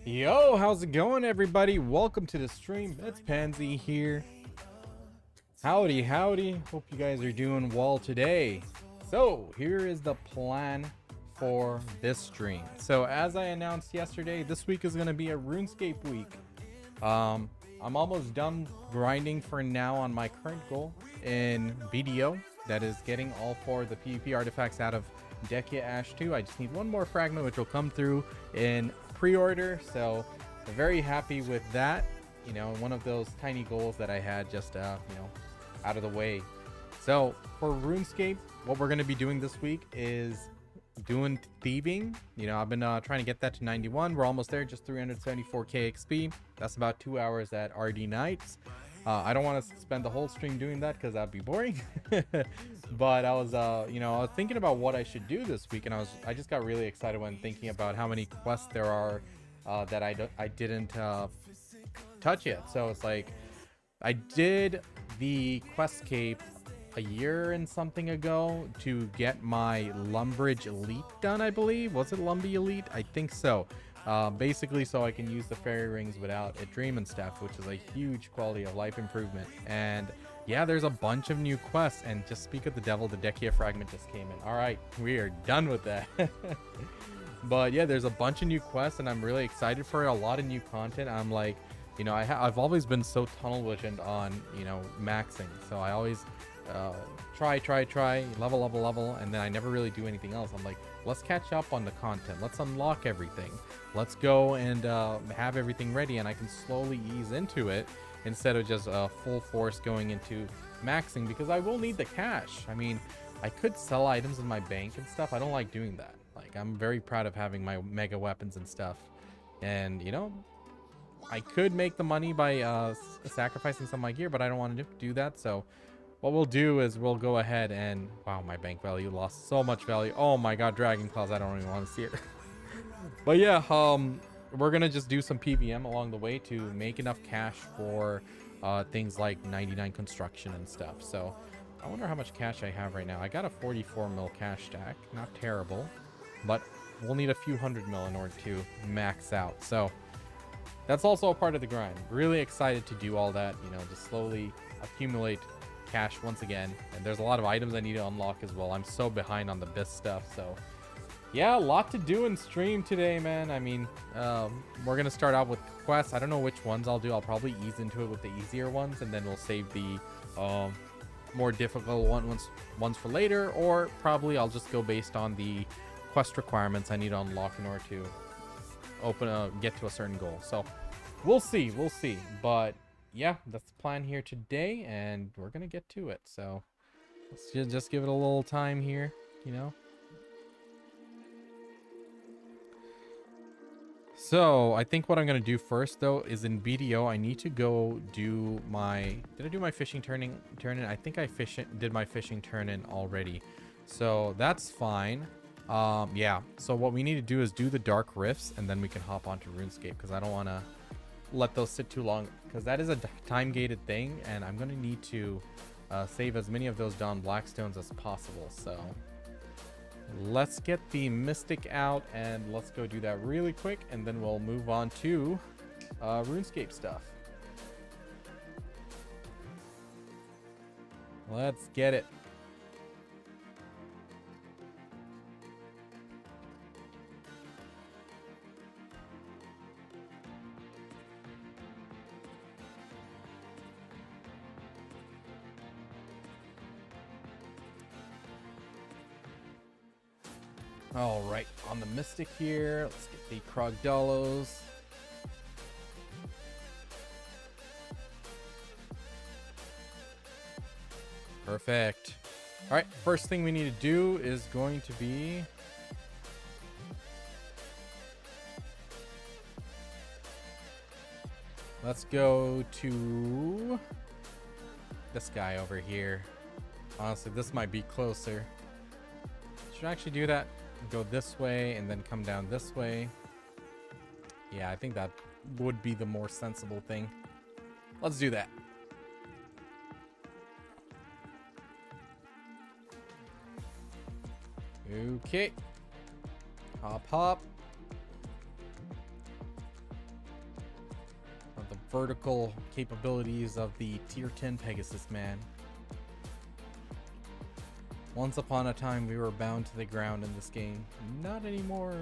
Yo, how's it going, everybody? Welcome to the stream. It's Pansy here. Howdy, howdy. Hope you guys are doing well today. So, here is the plan for this stream. So, as I announced yesterday, this week is going to be a RuneScape week. I'm almost done grinding for now on my current goal in BDO. That is getting all 4 of the PvP artifacts out of Dekia Ash 2. I just need one more fragment, which will come through in pre-order, so I'm very happy with that. You know, one of those tiny goals that I had just out of the way. So for RuneScape, what we're going to be doing this week is doing thieving. You know, I've been trying to get that to 91. We're almost there, just 374k XP. That's about 2 hours at RD nights. I don't want to spend the whole stream doing that because that'd be boring. But I was I was thinking about what I should do this week, and I just got really excited when thinking about how many quests there are that I didn't touch yet. So it's like I did the Questcape a year and something ago to get my Lumbridge Elite done, I believe. Was it Lumbridge Elite? I think so. Basically so I can use the fairy rings without a dream and stuff, which is a huge quality of life improvement. And yeah, there's a bunch of new quests, and just speak of the devil, the Dekia fragment just came in. All right, we are done with that. But yeah, there's a bunch of new quests, and I'm really excited for a lot of new content. I'm like, you know, I've always been so tunnel visioned on, you know, maxing. So I always try, level, and then I never really do anything else. I'm like, let's catch up on the content. Let's unlock everything. Let's go and have everything ready, and I can slowly ease into it instead of just full force going into maxing, because I will need the cash. I mean, I could sell items in my bank and stuff. I don't like doing that. Like, I'm very proud of having my mega weapons and stuff, and you know, I could make the money by sacrificing some of my gear, but I don't want to do that. So what we'll do is we'll go ahead and, wow, my bank value lost so much value. Oh my god, Dragon Claws, I don't even want to see it. But yeah, we're gonna just do some PVM along the way to make enough cash for things like 99 construction and stuff. So I wonder how much cash I have right now. I got a 44 mil cash stack, not terrible, but we'll need a few 100 mil in order to max out. So that's also a part of the grind. Really excited to do all that, you know, just slowly accumulate cash once again. And there's a lot of items I need to unlock as well. I'm so behind on the BIS stuff. So yeah, a lot to do in stream today, man. I mean, we're gonna start out with quests. I don't know which ones I'll do. I'll probably ease into it with the easier ones, and then we'll save the more difficult ones for later, or probably I'll just go based on the quest requirements I need to unlock in order to get to a certain goal. So we'll see, but yeah, that's the plan here today, and we're gonna get to it. So let's just give it a little time here, you know. So I think what I'm gonna do first, though, is in BDO I need to go do my, did I do my fishing turn in? I think I did my fishing turn in already, so that's fine. Yeah, so what we need to do is do the dark rifts, and then we can hop onto RuneScape, because I don't want to let those sit too long, because that is a time gated thing, and I'm going to need to save as many of those Dawn Blackstones as possible. So let's get the Mystic out, and let's go do that really quick, and then we'll move on to RuneScape stuff. Let's get it. All right, on the Mystic here, let's get the Krogdalos. Perfect. All right, first thing we need to do is going to be let's go to this guy over here. Honestly, this might be closer. Should I actually do that? Go this way and then come down this way. Yeah, I think that would be the more sensible thing. Let's do that. Okay. Hop, hop. Of the vertical capabilities of the tier 10 Pegasus, man. Once upon a time, we were bound to the ground in this game. Not anymore.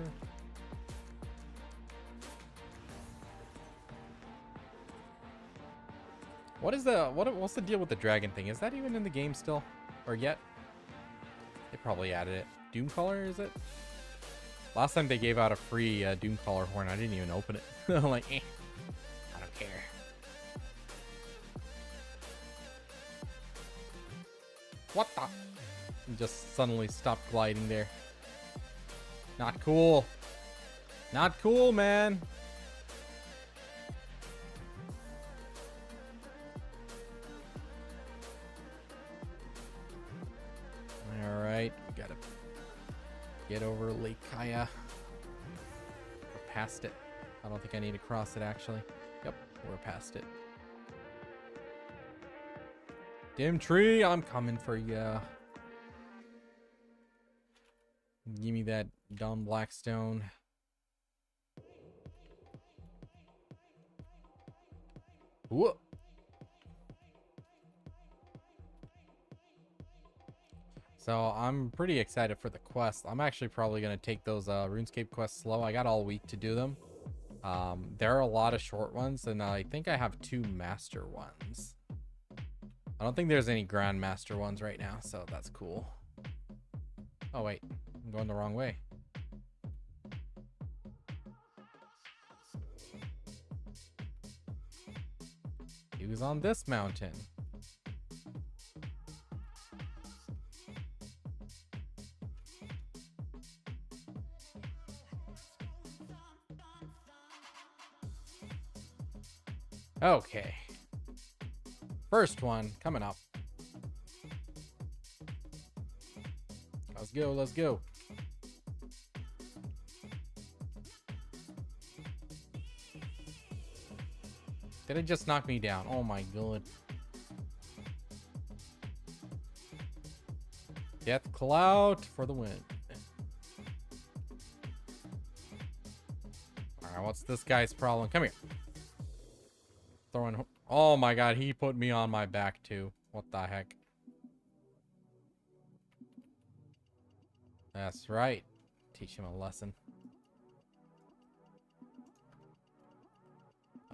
What's the deal with the dragon thing? Is that even in the game still? Or yet? They probably added it. Doomcaller, is it? Last time they gave out a free Doomcaller horn, I didn't even open it. I'm like, eh, I don't care. What the? And just suddenly stopped gliding there. Not cool. Not cool, man. Alright, we gotta get over Lake Kaya. We're past it. I don't think I need to cross it, actually. Yep, we're past it. Dim tree, I'm coming for ya. Give me that Don Blackstone. Whoa. So I'm pretty excited for the quest. I'm actually probably going to take those RuneScape quests slow. I got all week to do them. There are a lot of short ones, and I think I have 2 master ones. I don't think there's any grandmaster ones right now, so that's cool. Oh wait, I'm going the wrong way. He was on this mountain. Okay. First one coming up. Let's go, let's go. Did it just knock me down? Oh my god. Death Cloud for the win. Alright, what's this guy's problem? Come here. Throwing. Oh my god, he put me on my back too. What the heck? That's right. Teach him a lesson.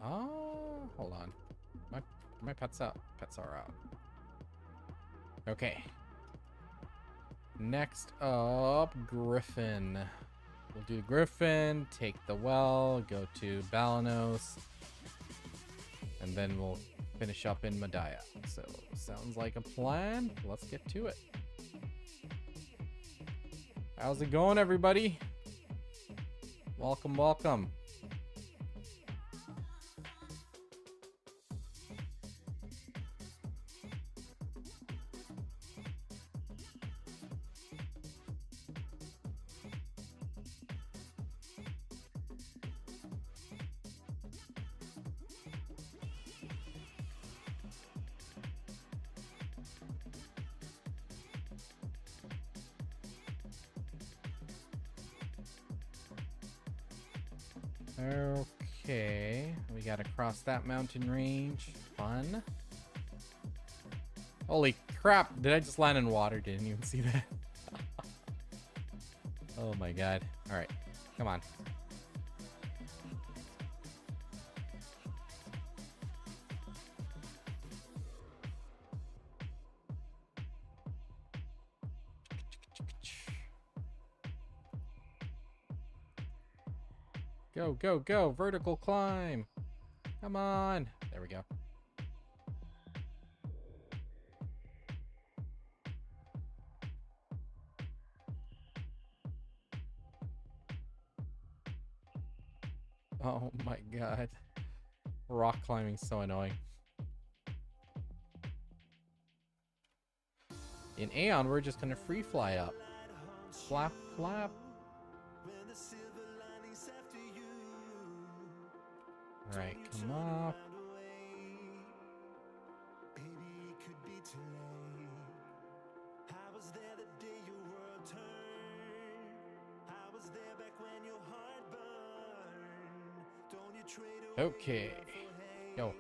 Oh, hold on. My pets out. Pets are out. Okay. Next up, Griffin. We'll do Griffin, take the well, go to Balanos, and then we'll finish up in Medaya. So, sounds like a plan. Let's get to it. How's it going, everybody? Welcome, welcome. Okay, we gotta cross that mountain range. Fun. Holy crap, did I just land in water? Didn't even see that. Oh my god. Alright, come on. Go, go, go. Vertical climb. Come on. There we go. Oh my god. Rock climbing is so annoying. In Aion, we're just gonna free fly up. Flap, flap. Right, come up. Okay. Yo.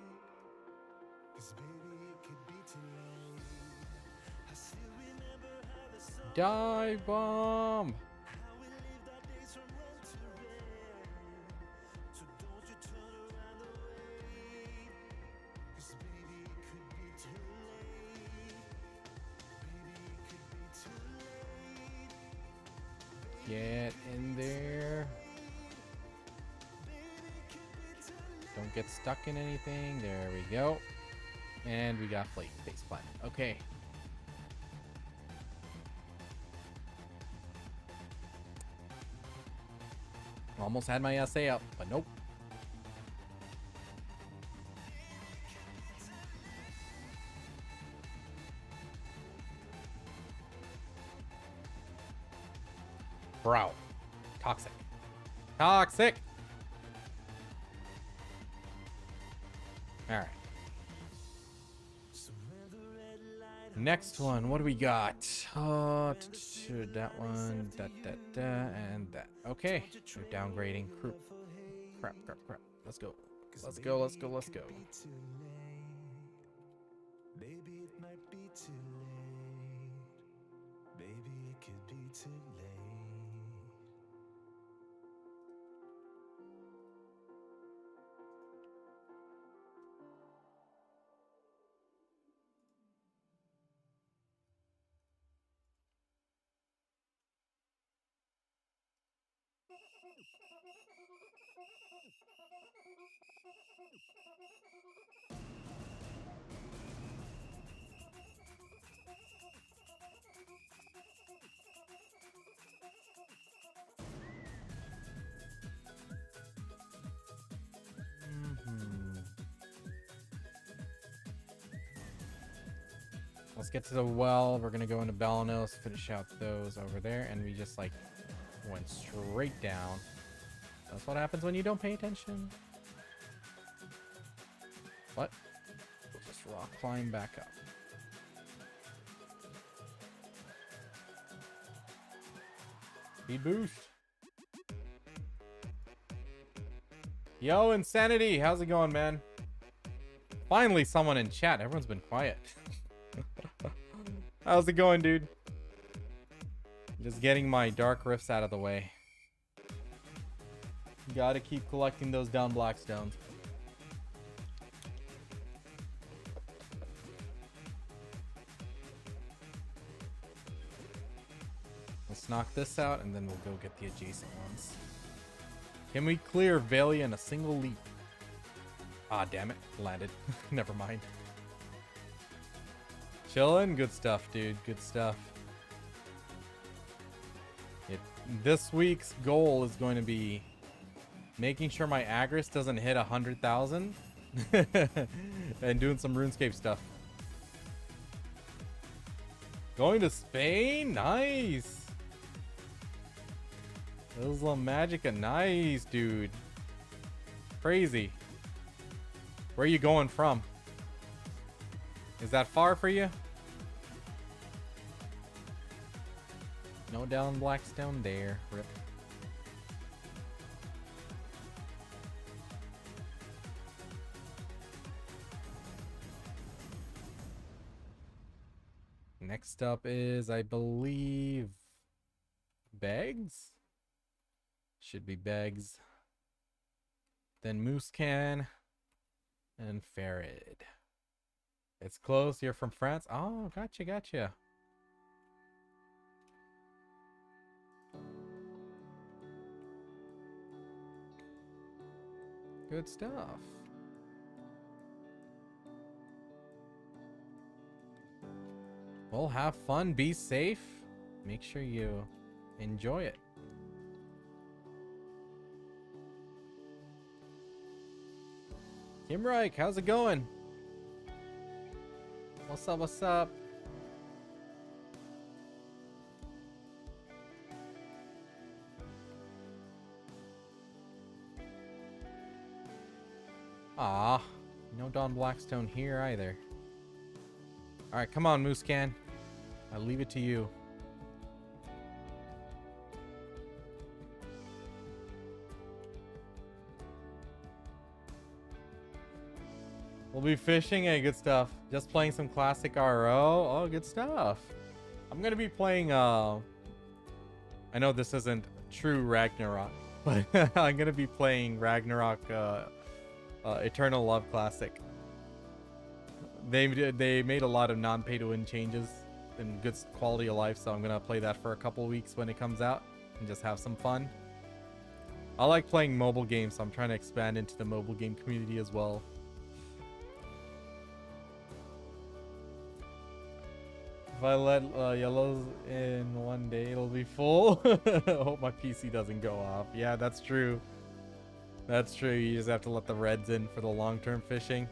Dive bomb. Get in there. Don't get stuck in anything. There we go. And we got face plant. Okay. Almost had my essay up, but nope. Bro. Toxic. Toxic! Alright. Next one, what do we got? That one, and that. Okay, we're downgrading. Crap. Let's go. Let's go. Maybe it might be too late. Maybe it could be too late. Let's get to the well. We're gonna go into Balanos, finish out those over there, and we just like went straight down. That's what happens when you don't pay attention. What? We'll just rock climb back up. Speed boost. Yo, Insanity, how's it going, man? Finally, someone in chat. Everyone's been quiet. How's it going, dude? Just getting my dark rifts out of the way. Gotta keep collecting those down black stones. Let's knock this out and then we'll go get the adjacent ones. Can we clear Valia in a single leap? Ah, damn it. Landed. Never mind. Chillin'? Good stuff, dude. Good stuff. This week's goal is going to be making sure my Agris doesn't hit 100,000 and doing some RuneScape stuff. Going to Spain? Nice. Isla Magica. Nice, dude. Crazy. Where are you going from? Is that far for you? No down Blackstone there. Rip. Next up is, I believe, Bags? Should be Bags. Then Moose Can. And Farid. It's close. You're from France? Oh, gotcha. Good stuff. Well, have fun. Be safe. Make sure you enjoy it. Kim Reich, how's it going? What's up? Ah, no Don Blackstone here either. Alright, come on, Moose Can. I'll leave it to you. We'll be fishing. Hey, good stuff. Just playing some classic RO. Oh, good stuff. I'm gonna be playing. I know this isn't true Ragnarok, but I'm gonna be playing Ragnarok. Eternal Love Classic. They made a lot of non-pay-to-win changes and good quality of life, so I'm gonna play that for a couple weeks when it comes out and just have some fun. I like playing mobile games, so I'm trying to expand into the mobile game community as well. If I let yellows in one day, it'll be full. I hope my PC doesn't go off. Yeah, that's true. That's true. You just have to let the reds in for the long-term fishing.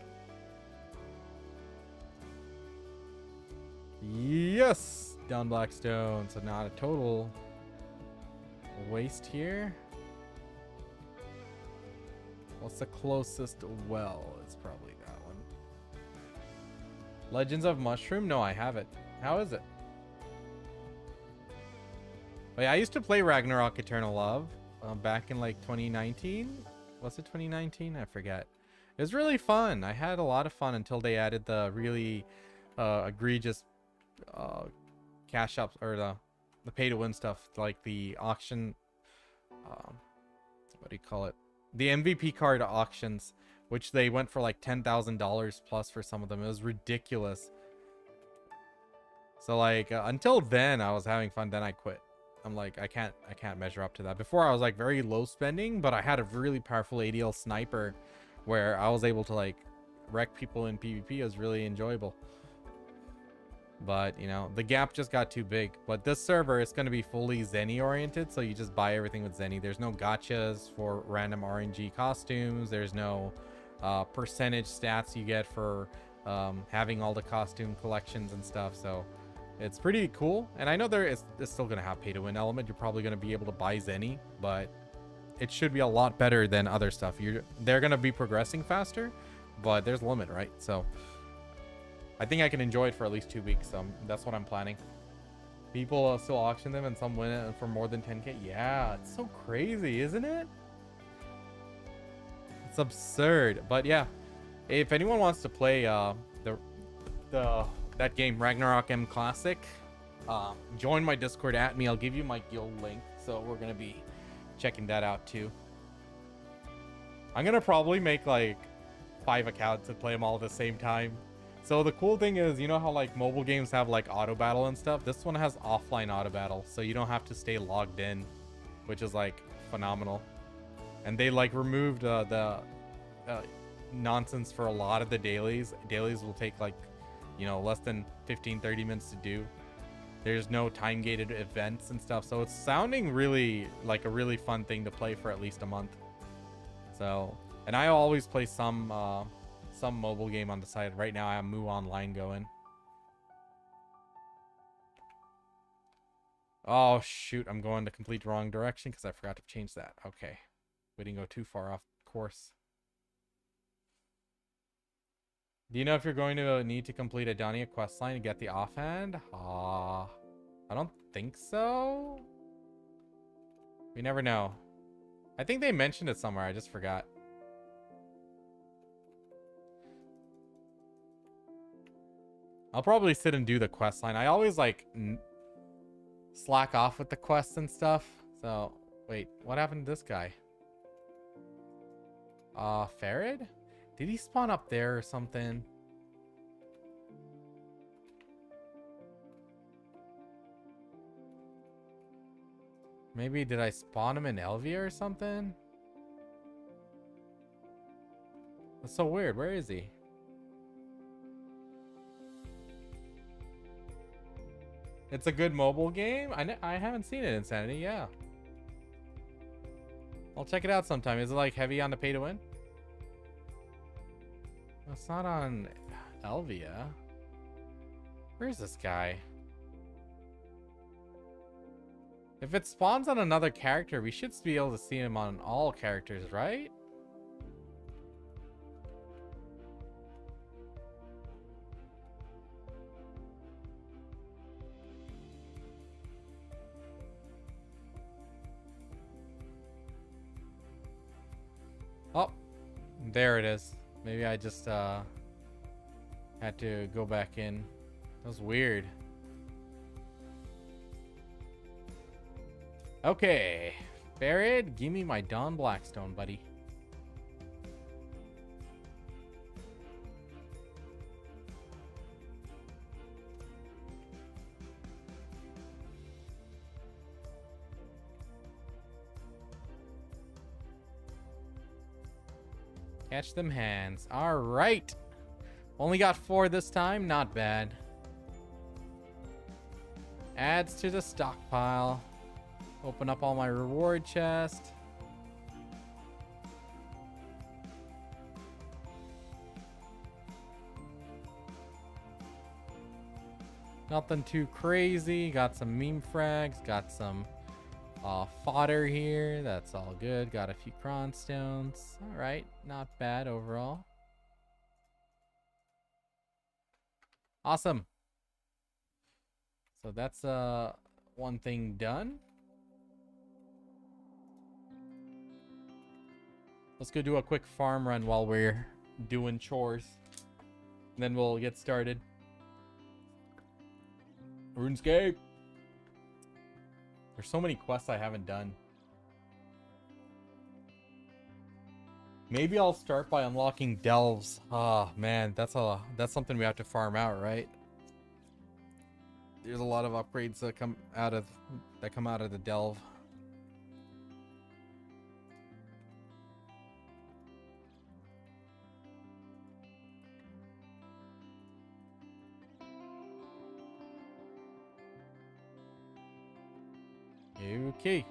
Yes! Down Blackstone. So not a total waste here. What's the closest well? It's probably that one. Legends of Mushroom? No, I have it. How is it? Oh, yeah, I used to play Ragnarok Eternal Love back in like 2019. Was it 2019? I forget. It was really fun. I had a lot of fun until they added the really egregious cash ups, or the pay to win stuff, like the auction. What do you call it? The MVP card auctions, which they went for like $10,000 plus for some of them. It was ridiculous. So like until then I was having fun, then I quit. I'm like, I can't measure up to that. Before I was like very low spending, but I had a really powerful ADL sniper where I was able to like wreck people in PvP. It was really enjoyable. But you know, the gap just got too big. But this server is going to be fully Zenny oriented, so you just buy everything with Zenny. There's no gotchas for random RNG costumes. There's no percentage stats you get for having all the costume collections and stuff. So it's pretty cool. And I know it's still going to have pay to win element. You're probably going to be able to buy Zenny, but it should be a lot better than other stuff. They're going to be progressing faster, but there's a limit, right? So I think I can enjoy it for at least 2 weeks. So that's what I'm planning. People still auction them and some win it for more than 10K. Yeah, it's so crazy, isn't it? It's absurd. But yeah, if anyone wants to play that game, Ragnarok M Classic, join my Discord at me. I'll give you my guild link. So we're going to be checking that out too. I'm going to probably make like 5 accounts and play them all at the same time. So the cool thing is, you know how like mobile games have like auto battle and stuff? This one has offline auto battle, so you don't have to stay logged in, which is like phenomenal. And they like removed the nonsense for a lot of the dailies. Dailies will take like, you know, less than 15-30 minutes to do. There's no time gated events and stuff, so it's sounding really like a really fun thing to play for at least a month. So, and I always play some mobile game on the side. Right now I have Moo Online going. Oh shoot, I'm going the complete wrong direction because I forgot to change that. Okay, we didn't go too far off course. Do you know if you're going to need to complete a Donia questline to get the offhand? I don't think so. We never know. I think they mentioned it somewhere. I just forgot. I'll probably sit and do the quest line. I always like slack off with the quests and stuff. So wait, what happened to this guy? Farid? Did he spawn up there or something? Maybe did I spawn him in Elvia or something? That's so weird. Where is he? It's a good mobile game. I haven't seen it, Insanity. Yeah, I'll check it out sometime. Is it like heavy on the pay to win? It's not on Elvia. Where's this guy? If it spawns on another character, we should be able to see him on all characters, right? Oh, there it is. Maybe I just Had to go back in. That was weird. Okay. Farid, give me my Dawn Blackstone, buddy. Catch them hands. All right. Only got 4 this time. Not bad. Adds to the stockpile. Open up all my reward chest. Nothing too crazy. Got some meme frags. Got some fodder here. That's all good. Got a few cron stones. All right. Not bad overall. Awesome. So that's one thing done. Let's go do a quick farm run while we're doing chores. And then we'll get started. RuneScape. There's so many quests I haven't done. Maybe I'll start by unlocking delves. Ah, man, that's something we have to farm out, right? There's a lot of upgrades that come out of the delve. Okay.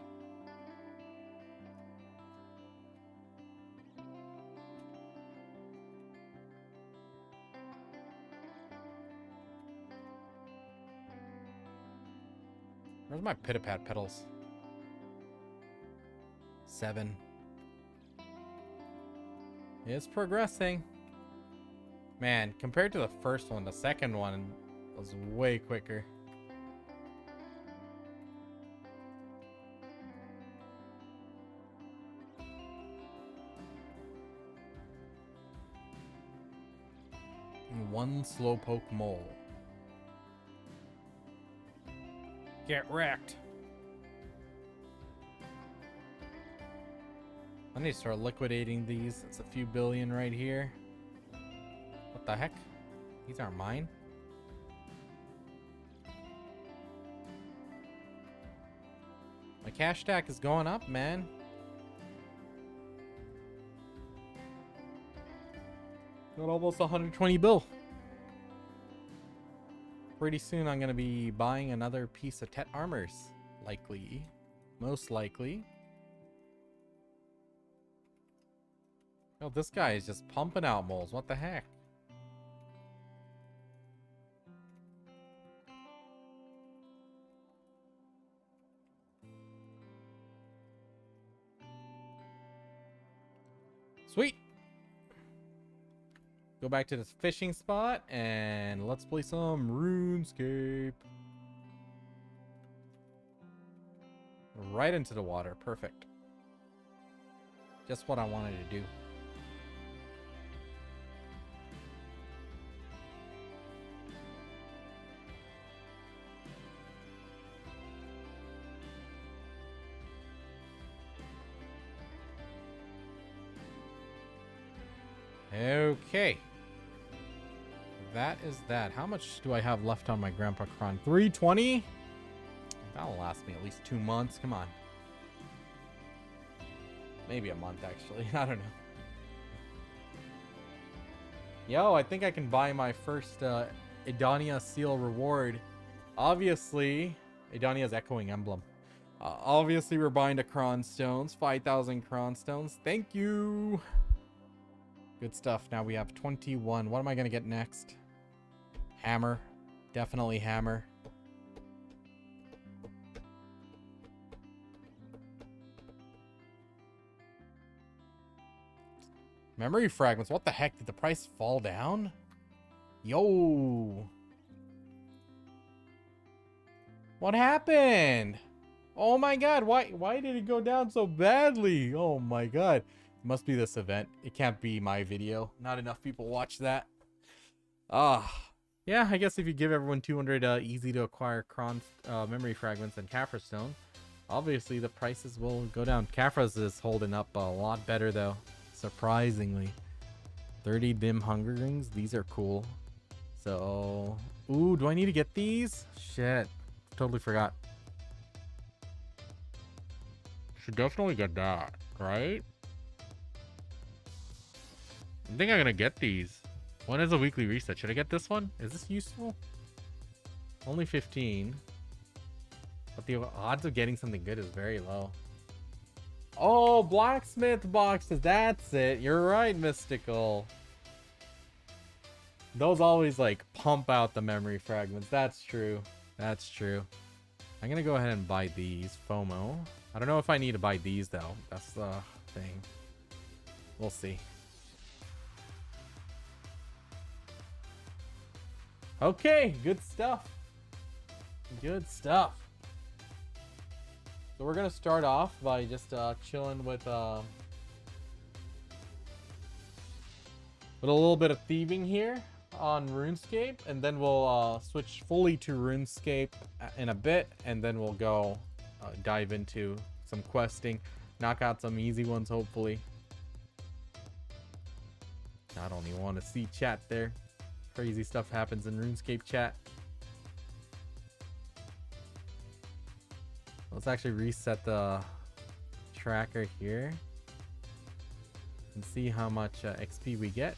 Where's my pitapat petals? 7. It's progressing. Man, compared to the first one, the second one was way quicker. One slowpoke mole. Get wrecked. I need to start liquidating these. It's a few billion right here. What the heck? These aren't mine. My cash stack is going up, man. Got almost 120 bill. Pretty soon I'm going to be buying another piece of Tet armors. Likely. Most likely. Oh, this guy is just pumping out moles. What the heck? Sweet. Go back to this fishing spot and let's play some RuneScape. Right into the water. Perfect. Just what I wanted to do. Okay. That is that. How much do I have left on my Grandpa Cron? 320? That'll last me at least 2 months. Come on. Maybe a month, actually. I don't know. Yo, I think I can buy my first Edonia seal reward. Obviously, Edonia's echoing emblem. Obviously, we're buying the Cron Stones. 5,000 Cron Stones. Thank you. Good stuff. Now we have 21. What am I going to get next? Hammer. Definitely hammer. Memory fragments. What the heck? Did the price fall down? Yo. What happened? Oh my god. Why did it go down so badly? Oh my god. It must be this event. It can't be my video. Not enough people watch that. Yeah, I guess if you give everyone 200 easy to acquire memory fragments and Kafra stone, obviously the prices will go down. Kafra's is holding up a lot better though, surprisingly. 30 dim hunger rings, these are cool. So, ooh, do I need to get these? Shit, totally forgot. Should definitely get that, right? I think I'm gonna get these. When is a weekly reset? Should I get this one? Is this useful? Only 15. But the odds of getting something good is very low. Oh, blacksmith boxes. That's it. You're right, Mystical. Those always like pump out the memory fragments. That's true. That's true. I'm gonna go ahead and buy these. FOMO. I don't know if I need to buy these though. That's the thing. We'll see. Okay, good stuff. Good stuff. So we're gonna start off by just chilling with a little bit of thieving here on RuneScape, and then we'll switch fully to RuneScape in a bit, and then we'll go dive into some questing, knock out some easy ones hopefully. I don't even want to see chat there. Crazy stuff happens in RuneScape chat. Let's actually reset the tracker here and see how much XP we get.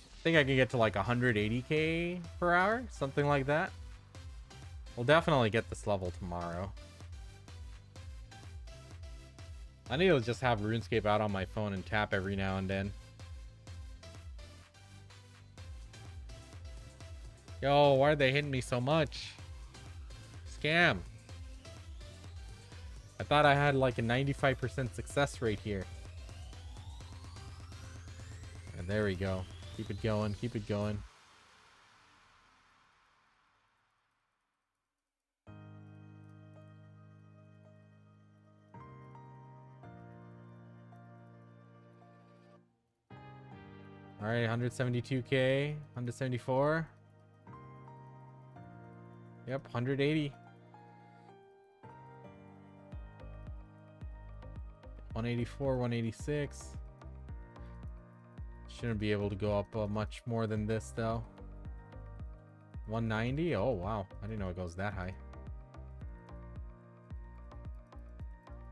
I think I can get to like 180k per hour, something like that. We'll definitely get this level tomorrow. I need to just have RuneScape out on my phone and tap every now and then. Yo, why are they hitting me so much? Scam. I thought I had like a 95% success rate here. And there we go. Keep it going, keep it going. All right, 172k, 174. Yep, 180. 184, 186. Shouldn't be able to go up much more than this though. 190. Oh wow, I didn't know it goes that high.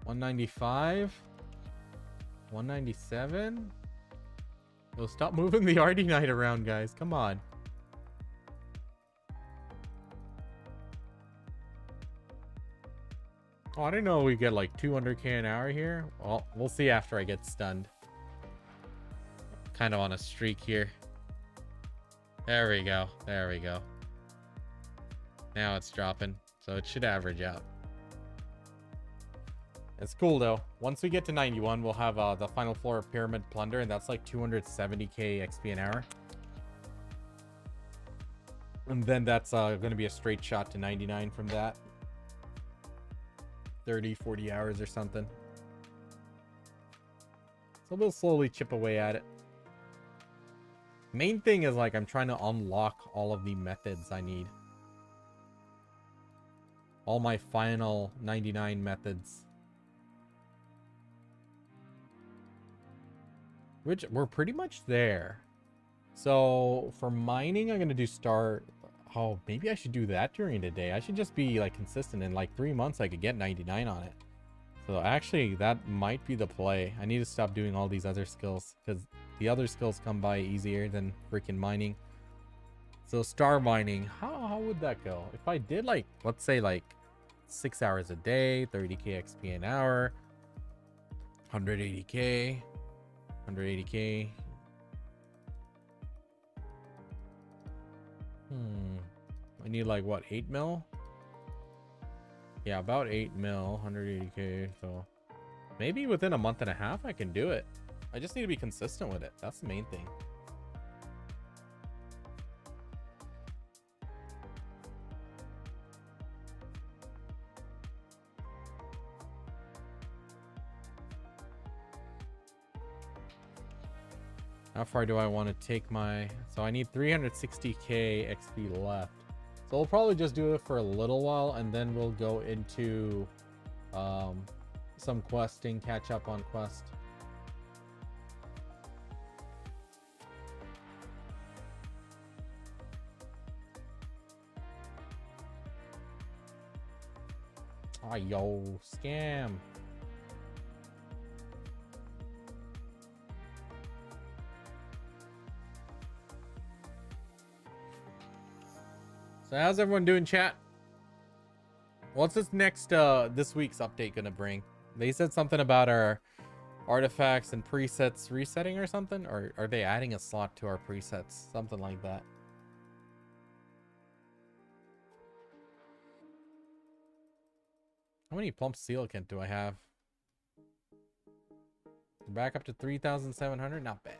195. 197. Yo, stop moving the RD Knight around, guys. Come on. Oh, I didn't know we get like 200k an hour here. Well, we'll see after I get stunned. Kind of on a streak here. There we go. There we go. Now it's dropping, so it should average out. It's cool though. Once we get to 91, we'll have the final floor of Pyramid Plunder, and that's like 270k XP an hour. And then that's going to be a straight shot to 99 from that. 30, 40 hours or something. So we'll slowly chip away at it. Main thing is like I'm trying to unlock all of the methods I need. All my final 99 methods. Which we're pretty much there. So for mining, I'm gonna do start. Oh, maybe I should do that during the day. I should just be like consistent. In like 3 months I could get 99 on it. So actually that might be the play. I need to stop doing all these other skills because the other skills come by easier than freaking mining. So star mining, how would that go? If I did like, let's say like 6 hours a day, 30k XP an hour, 180k, 180k. I need like what, 8 mil? Yeah, about 8 mil, 180k. So maybe within a month and a half I can do it. I just need to be consistent with it. That's the main thing. How far do I want to take my... So I need 360k XP left. So we'll probably just do it for a little while, and then we'll go into some questing, catch up on quest. Ah, yo, scam. So how's everyone doing, chat? What's this next this week's update gonna bring? They said something about our artifacts and presets resetting or something, or are they adding a slot to our presets? Something like that. How many plump coelacanth do I have? Back up to 3,700. Not bad.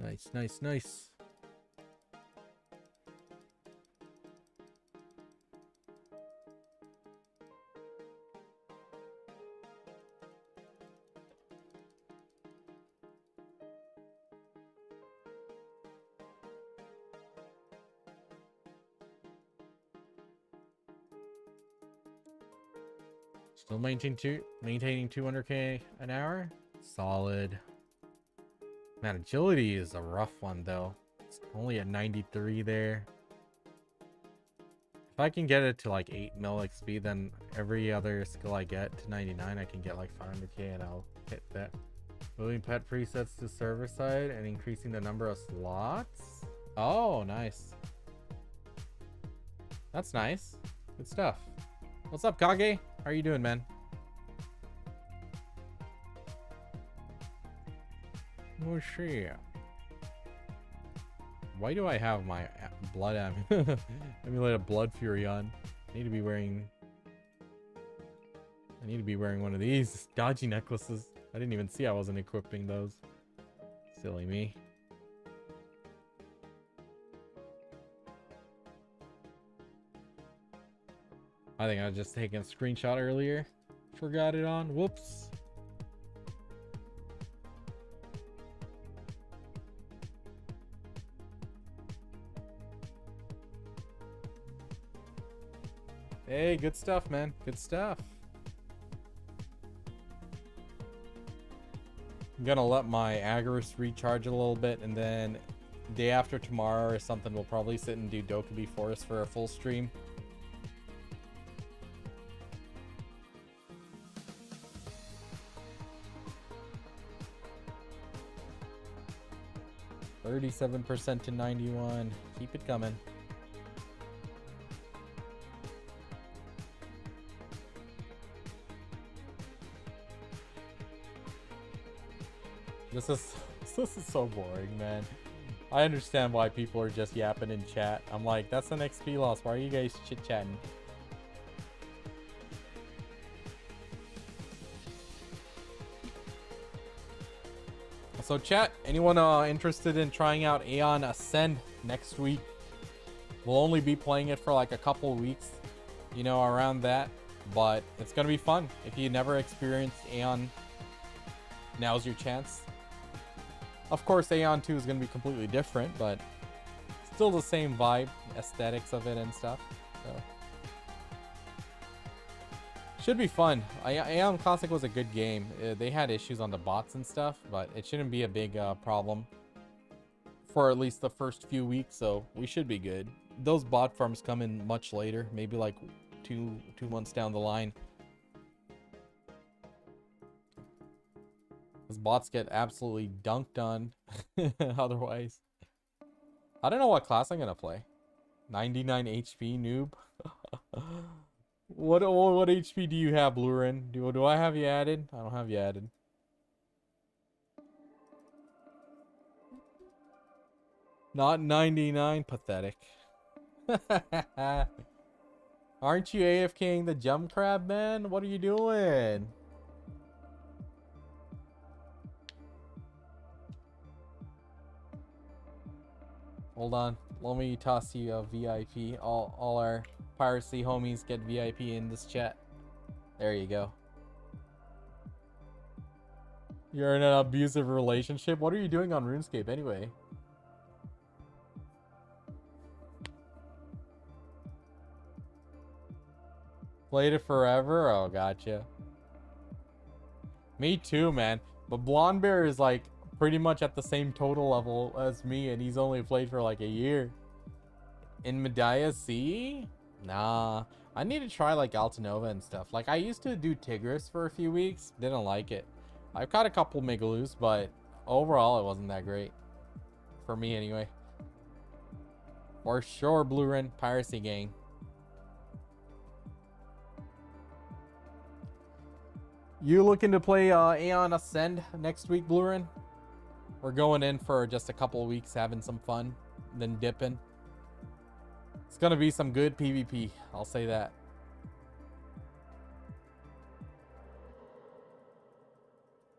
Nice, nice, nice. Still maintaining 200k an hour. Solid. Man, agility is a rough one though. It's only at 93 there. If I can get it to like 8 mil XP, then every other skill I get to 99, I can get like 500k and I'll hit that. Moving pet presets to server side and increasing the number of slots. Oh, nice. That's nice. Good stuff. What's up, Kage? How are you doing, man? Oh shit. Why do I have my blood emulated blood fury on? I need to be wearing one of these dodgy necklaces. I didn't even see I wasn't equipping those. Silly me. I think I was just taking a screenshot earlier. Forgot it on. Whoops. Hey, good stuff, man. Good stuff. I'm gonna let my Agarus recharge a little bit, and then day after tomorrow or something, we'll probably sit and do Dokkaebi Forest for a full stream. %37% to 91. Keep it coming. This is so boring, man. I understand why people are just yapping in chat. I'm like, that's an XP loss. Why are you guys chit-chatting? So chat, anyone interested in trying out Aion Ascend next week? We'll only be playing it for like a couple weeks, you know, around that. But it's gonna be fun. If you never experienced Aion, now's your chance. Of course, Aion 2 is gonna be completely different, but still the same vibe, aesthetics of it and stuff. So should be fun. Aion Classic was a good game. They had issues on the bots and stuff, but it shouldn't be a big problem for at least the first few weeks, so we should be good. Those bot farms come in much later, maybe like two months down the line. Those bots get absolutely dunked on otherwise. I don't know what class I'm gonna play. 99 HP noob. What HP do you have, Blurin? Do I have you added? I don't have you added. Not 99. Pathetic. Aren't you AFKing the jump crab, man? What are you doing? Hold on. Let me toss you a VIP. All our piracy homies get VIP in this chat. There you go. You're in an abusive relationship? What are you doing on RuneScape anyway? Played it forever? Oh, gotcha. Me too, man. But Blonde Bear is like pretty much at the same total level as me, and he's only played for like a year. In Medaya Sea? Nah. I need to try like Altanova and stuff. Like I used to do Tigris for a few weeks. Didn't like it. I've caught a couple Megaloos, but overall it wasn't that great. For me anyway. For sure, Blue Rin Piracy Gang. You looking to play Aion Ascend next week, Blue Rin? We're going in for just a couple weeks, having some fun, then dipping. It's gonna be some good PvP, I'll say that.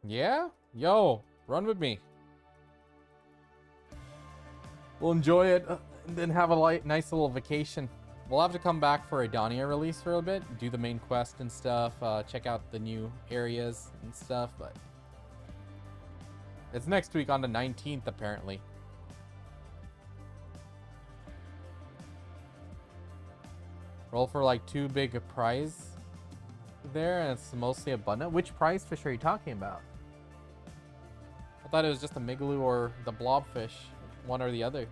Yeah? Yo, run with me. We'll enjoy it and then have a nice little vacation. We'll have to come back for a Dania release for a bit, do the main quest and stuff, check out the new areas and stuff, but it's next week on the 19th apparently. Roll for like 2 big prize there, and it's mostly abundant. Which prize fish are you talking about? I thought it was just the Migaloo or the blobfish, one or the other.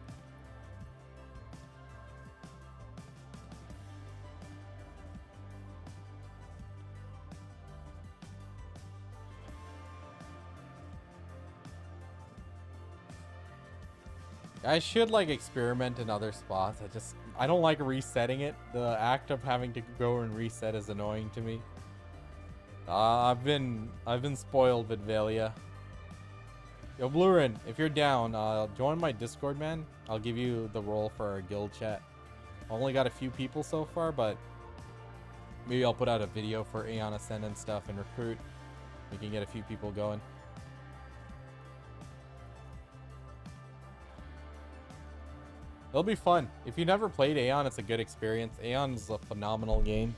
I should like experiment in other spots. I don't like resetting it. The act of having to go and reset is annoying to me. I've been spoiled with Velia. Yo, Blurin, if you're down, join my Discord, man. I'll give you the role for our guild chat. I only got a few people so far, but maybe I'll put out a video for Aion Ascend and stuff and recruit. We can get a few people going. It'll be fun. If you never played Aion, it's a good experience. Aion is a phenomenal game.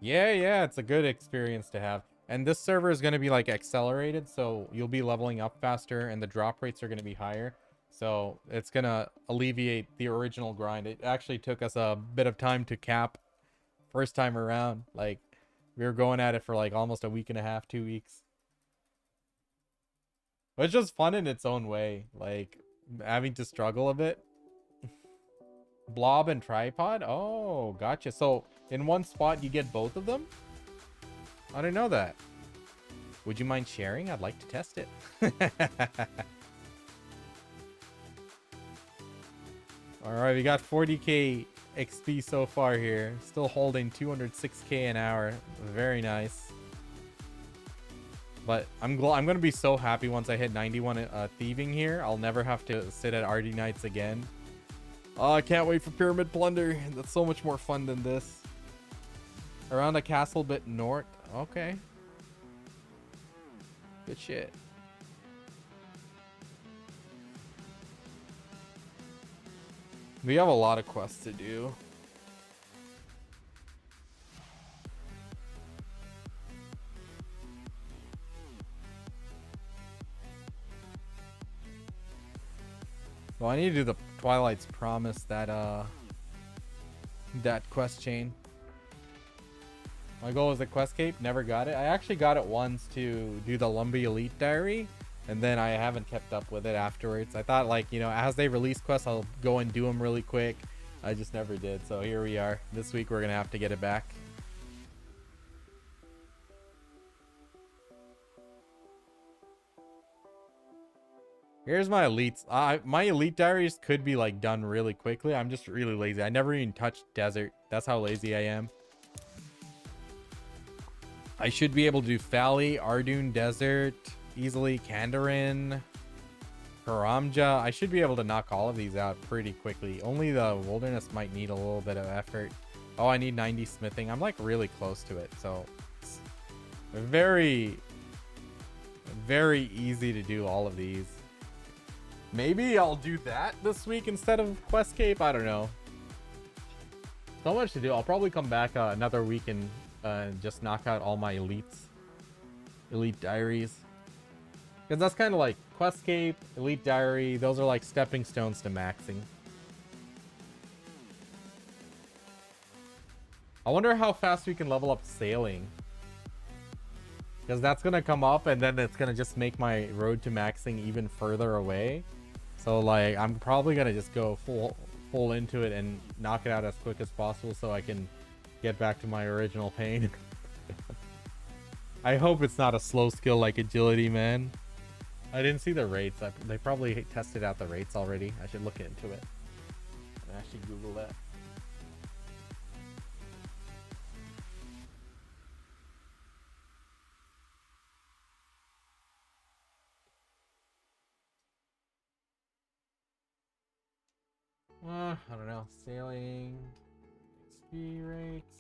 Yeah, it's a good experience to have. And this server is going to be like accelerated, so you'll be leveling up faster and the drop rates are going to be higher. So it's going to alleviate the original grind. It actually took us a bit of time to cap first time around. Like, we were going at it for like almost a week and a half, 2 weeks. But it's just fun in its own way. Like, having to struggle a bit. Blob and tripod? Oh, gotcha. So, in one spot, you get both of them? I didn't know that. Would you mind sharing? I'd like to test it. Alright, we got 40k XP so far here. Still holding 206k an hour. Very nice. But I'm gonna be so happy once I hit 91 thieving here. I'll never have to sit at RD nights again. Oh, I can't wait for Pyramid Plunder. That's so much more fun than this. Around a castle bit north. Okay. Good shit. We have a lot of quests to do. Well, I need to do the Twilight's Promise, that quest chain. My goal was the quest cape, never got it. I actually got it once to do the Lumbee Elite Diary, and then I haven't kept up with it afterwards. I thought, like, you know, as they release quests, I'll go and do them really quick. I just never did, so here we are. This week we're gonna have to get it back. Here's my elites. My elite diaries could be like done really quickly. I'm just really lazy. I never even touched desert. That's how lazy I am. I should be able to do Fali, Ardoon Desert easily, Kandarin, Karamja. I should be able to knock all of these out pretty quickly. Only the wilderness might need a little bit of effort. Oh, I need 90 smithing. I'm like really close to it, so it's very, very easy to do all of these. Maybe I'll do that this week instead of Quest Cape. I don't know. So much to do. I'll probably come back another week and just knock out all my elite diaries. Because that's kind of like Questcape, Elite Diary. Those are like stepping stones to maxing. I wonder how fast we can level up sailing. Because that's going to come up and then it's going to just make my road to maxing even further away. So like I'm probably going to just go full into it and knock it out as quick as possible so I can get back to my original pain. I hope it's not a slow skill like agility, man. I didn't see the rates. They probably tested out the rates already. I should look into it. And actually Google that. I don't know. Sailing, XP rates.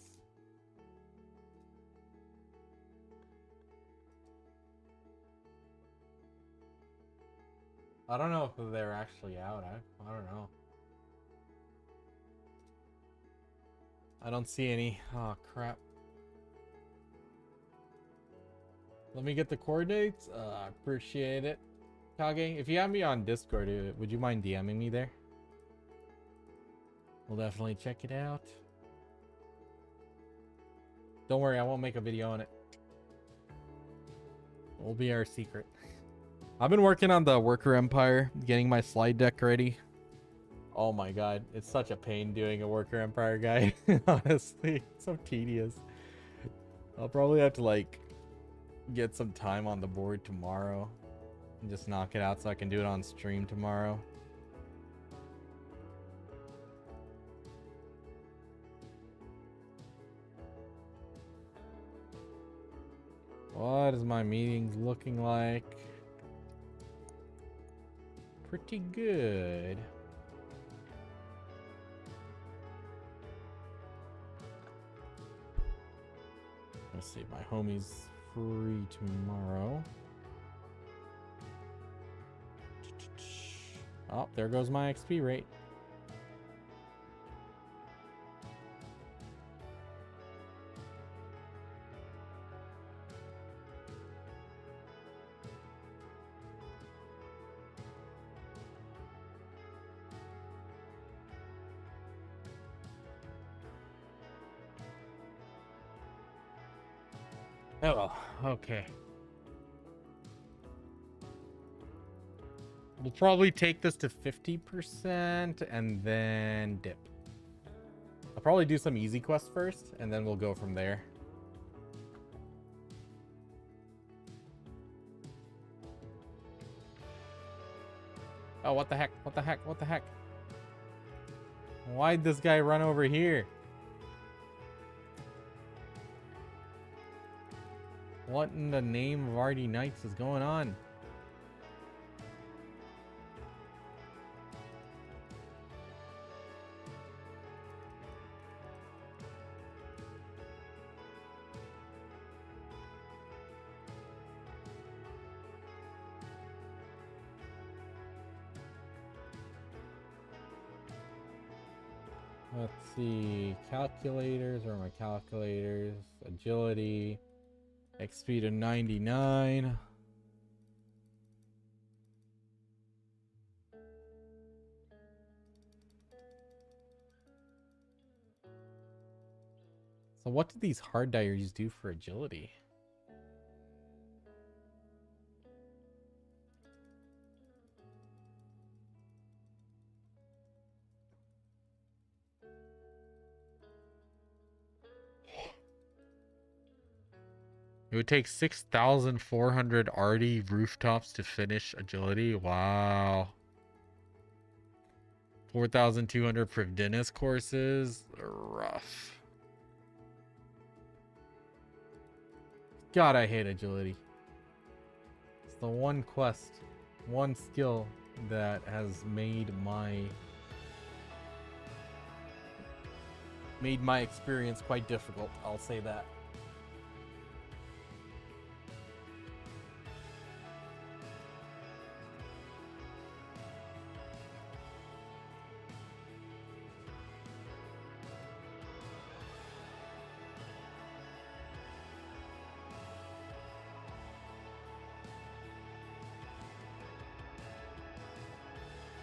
I don't know if they're actually out. I don't know. I don't see any. Oh, crap. Let me get the coordinates. I appreciate it. Kage, if you have me on Discord, would you mind DMing me there? We'll definitely check it out. Don't worry, I won't make a video on it. It'll be our secret. I've been working on the Worker Empire, getting my slide deck ready. Oh my god, it's such a pain doing a Worker Empire guy. Honestly, it's so tedious. I'll probably have to like get some time on the board tomorrow and just knock it out so I can do it on stream tomorrow. What is my meetings looking like? Pretty good. Let's see, my homie's free tomorrow. Oh, there goes my XP rate. Oh, okay. We'll probably take this to 50% and then dip. I'll probably do some easy quests first, and then we'll go from there. Oh, what the heck? What the heck? What the heck? Why'd this guy run over here? What in the name of RD Knights is going on? Let's see. Calculators. Where are my calculators? Agility. XP to 99. So what did these hard diaries do for agility? It would take 6,400 RD rooftops to finish agility. Wow. 4,200 Privdinus courses. Rough. God, I hate agility. It's the one quest, one skill that has made my experience quite difficult. I'll say that.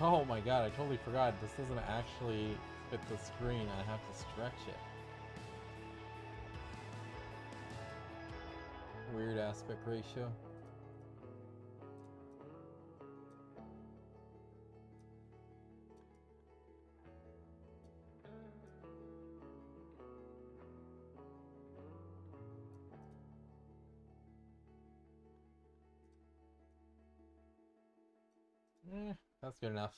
Oh my god, I totally forgot. This doesn't actually fit the screen. I have to stretch it. Weird aspect ratio. That's good enough.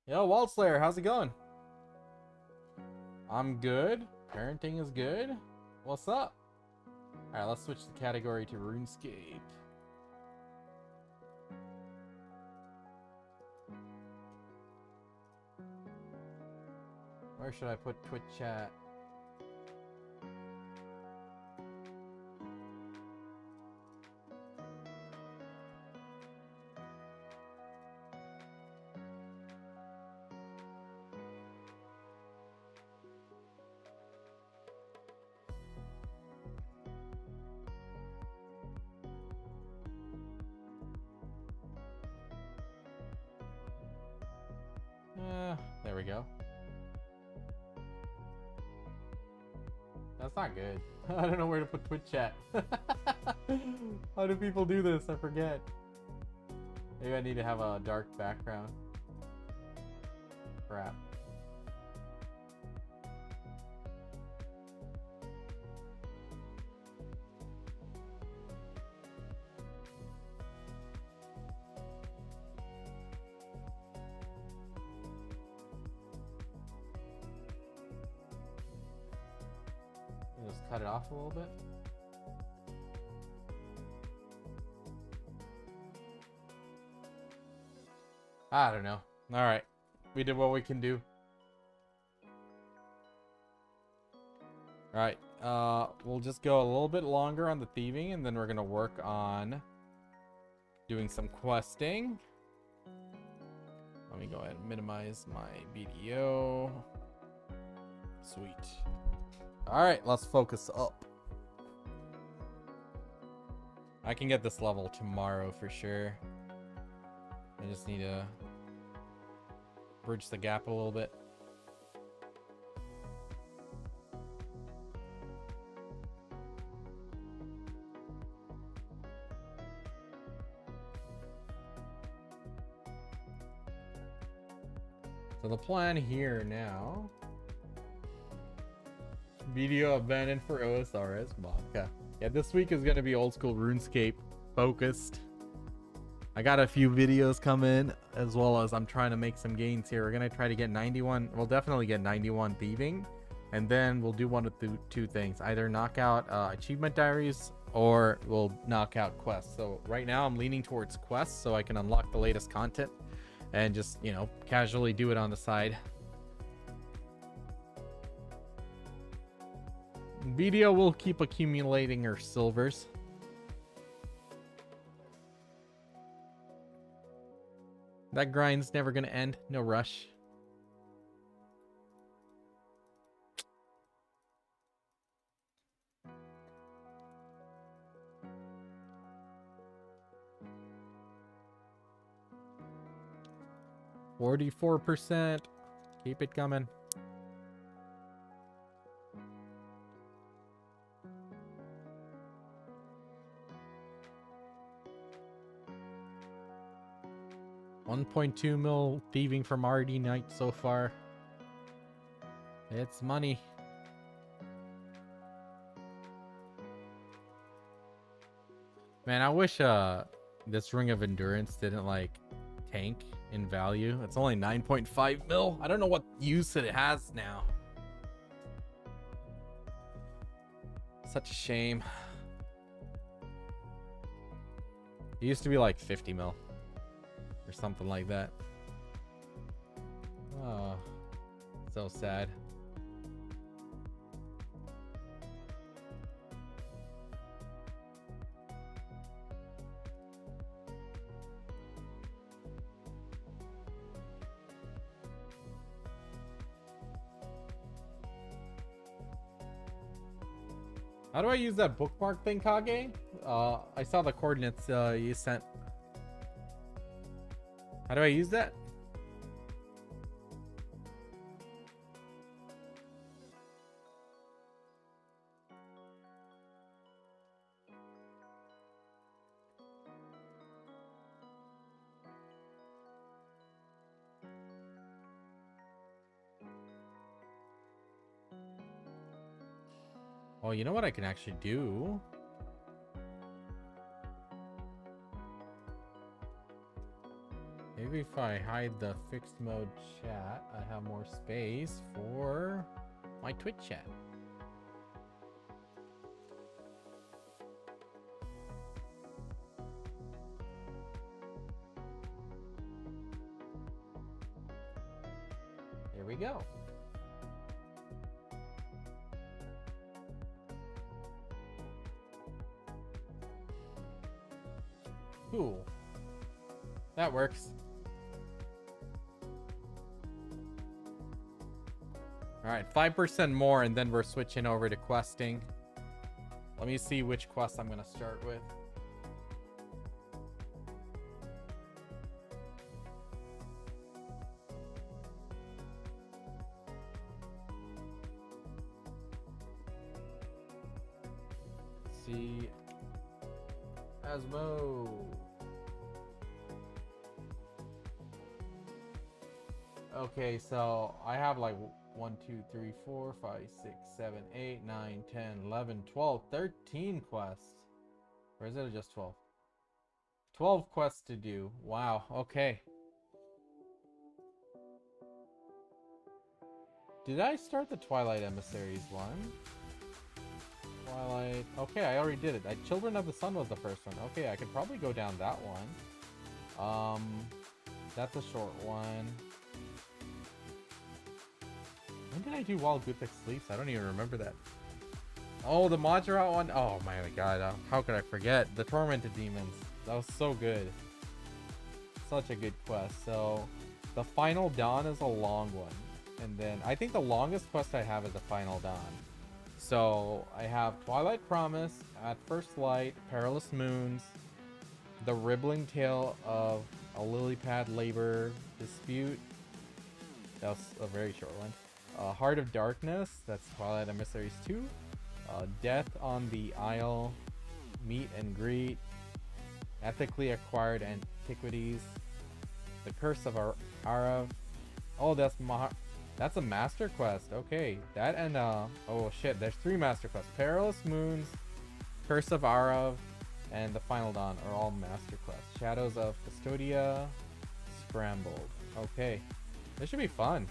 Yo, Walt Slayer, how's it going? I'm good. Parenting is good. What's up? Alright, let's switch the category to RuneScape. Where should I put Twitch chat? There we go. That's not good. I don't know where to put Twitch chat. How do people do this? I forget. Maybe I need to have a dark background. Crap. Just cut it off a little bit. I don't know. All right, we did what we can do. All right, we'll just go a little bit longer on the thieving, and then we're gonna work on doing some questing. Let me go ahead and minimize my video. Sweet. All right, let's focus up. I can get this level tomorrow for sure. I just need to bridge the gap a little bit. So the plan here now. Video abandoned for OSRS Vodka. Yeah, this week is gonna be old school RuneScape focused. I got a few videos coming, as well as I'm trying to make some gains here. We're gonna try to get 91. We'll definitely get 91 thieving, and then we'll do one of the two things: either knock out achievement diaries, or we'll knock out quests. So right now I'm leaning towards quests, so I can unlock the latest content and just, you know, casually do it on the side. Video will keep accumulating our silvers. That grind's never gonna end. No rush. %. Keep it coming. $1.2 mil thieving from RD Knight so far. It's money. Man, I wish this Ring of Endurance didn't like tank in value. It's only 9.5 mil. I don't know what use it has now. Such a shame. It used to be like 50 mil. Or something like that. Oh, so sad. How do I use that bookmark thing, Kage? I saw the coordinates you sent. How do I use that? Oh, you know what I can actually do? Maybe if I hide the fixed mode chat, I have more space for my Twitch chat. There we go. Cool. That works. All right, 5% more, and then we're switching over to questing. Let me see which quest I'm gonna start with. Let's see. Asmo. Okay, so I have like 1, 2, 3, 4, 5, 6, 7, 8, 9, 10, 11, 12, 13 quests. Or is it just 12? 12 quests to do. Wow, okay. Did I start the Twilight Emissaries one? Twilight. Okay, I already did it. Children of the Sun was the first one. Okay, I could probably go down that one. That's a short one. When did I do While Guthix Sleeps? I don't even remember that. Oh, the Majorat one. Oh my god, how could I forget? The Tormented Demons. That was so good. Such a good quest. So, the Final Dawn is a long one. And then, I think the longest quest I have is the Final Dawn. So, I have Twilight Promise, At First Light, Perilous Moons, The Ribbling Tale of a Lily Pad Labor Dispute. That was a very short one. Heart of Darkness, that's Twilight Emissaries 2. Death on the Isle, Meet and Greet, Ethically Acquired Antiquities, The Curse of Arav. Oh, that's a master quest. Okay, that and oh shit, there's 3 master quests. Perilous Moons, Curse of Arav, and the Final Dawn are all master quests. Shadows of Custodia, Scrambled. Okay, this should be fun.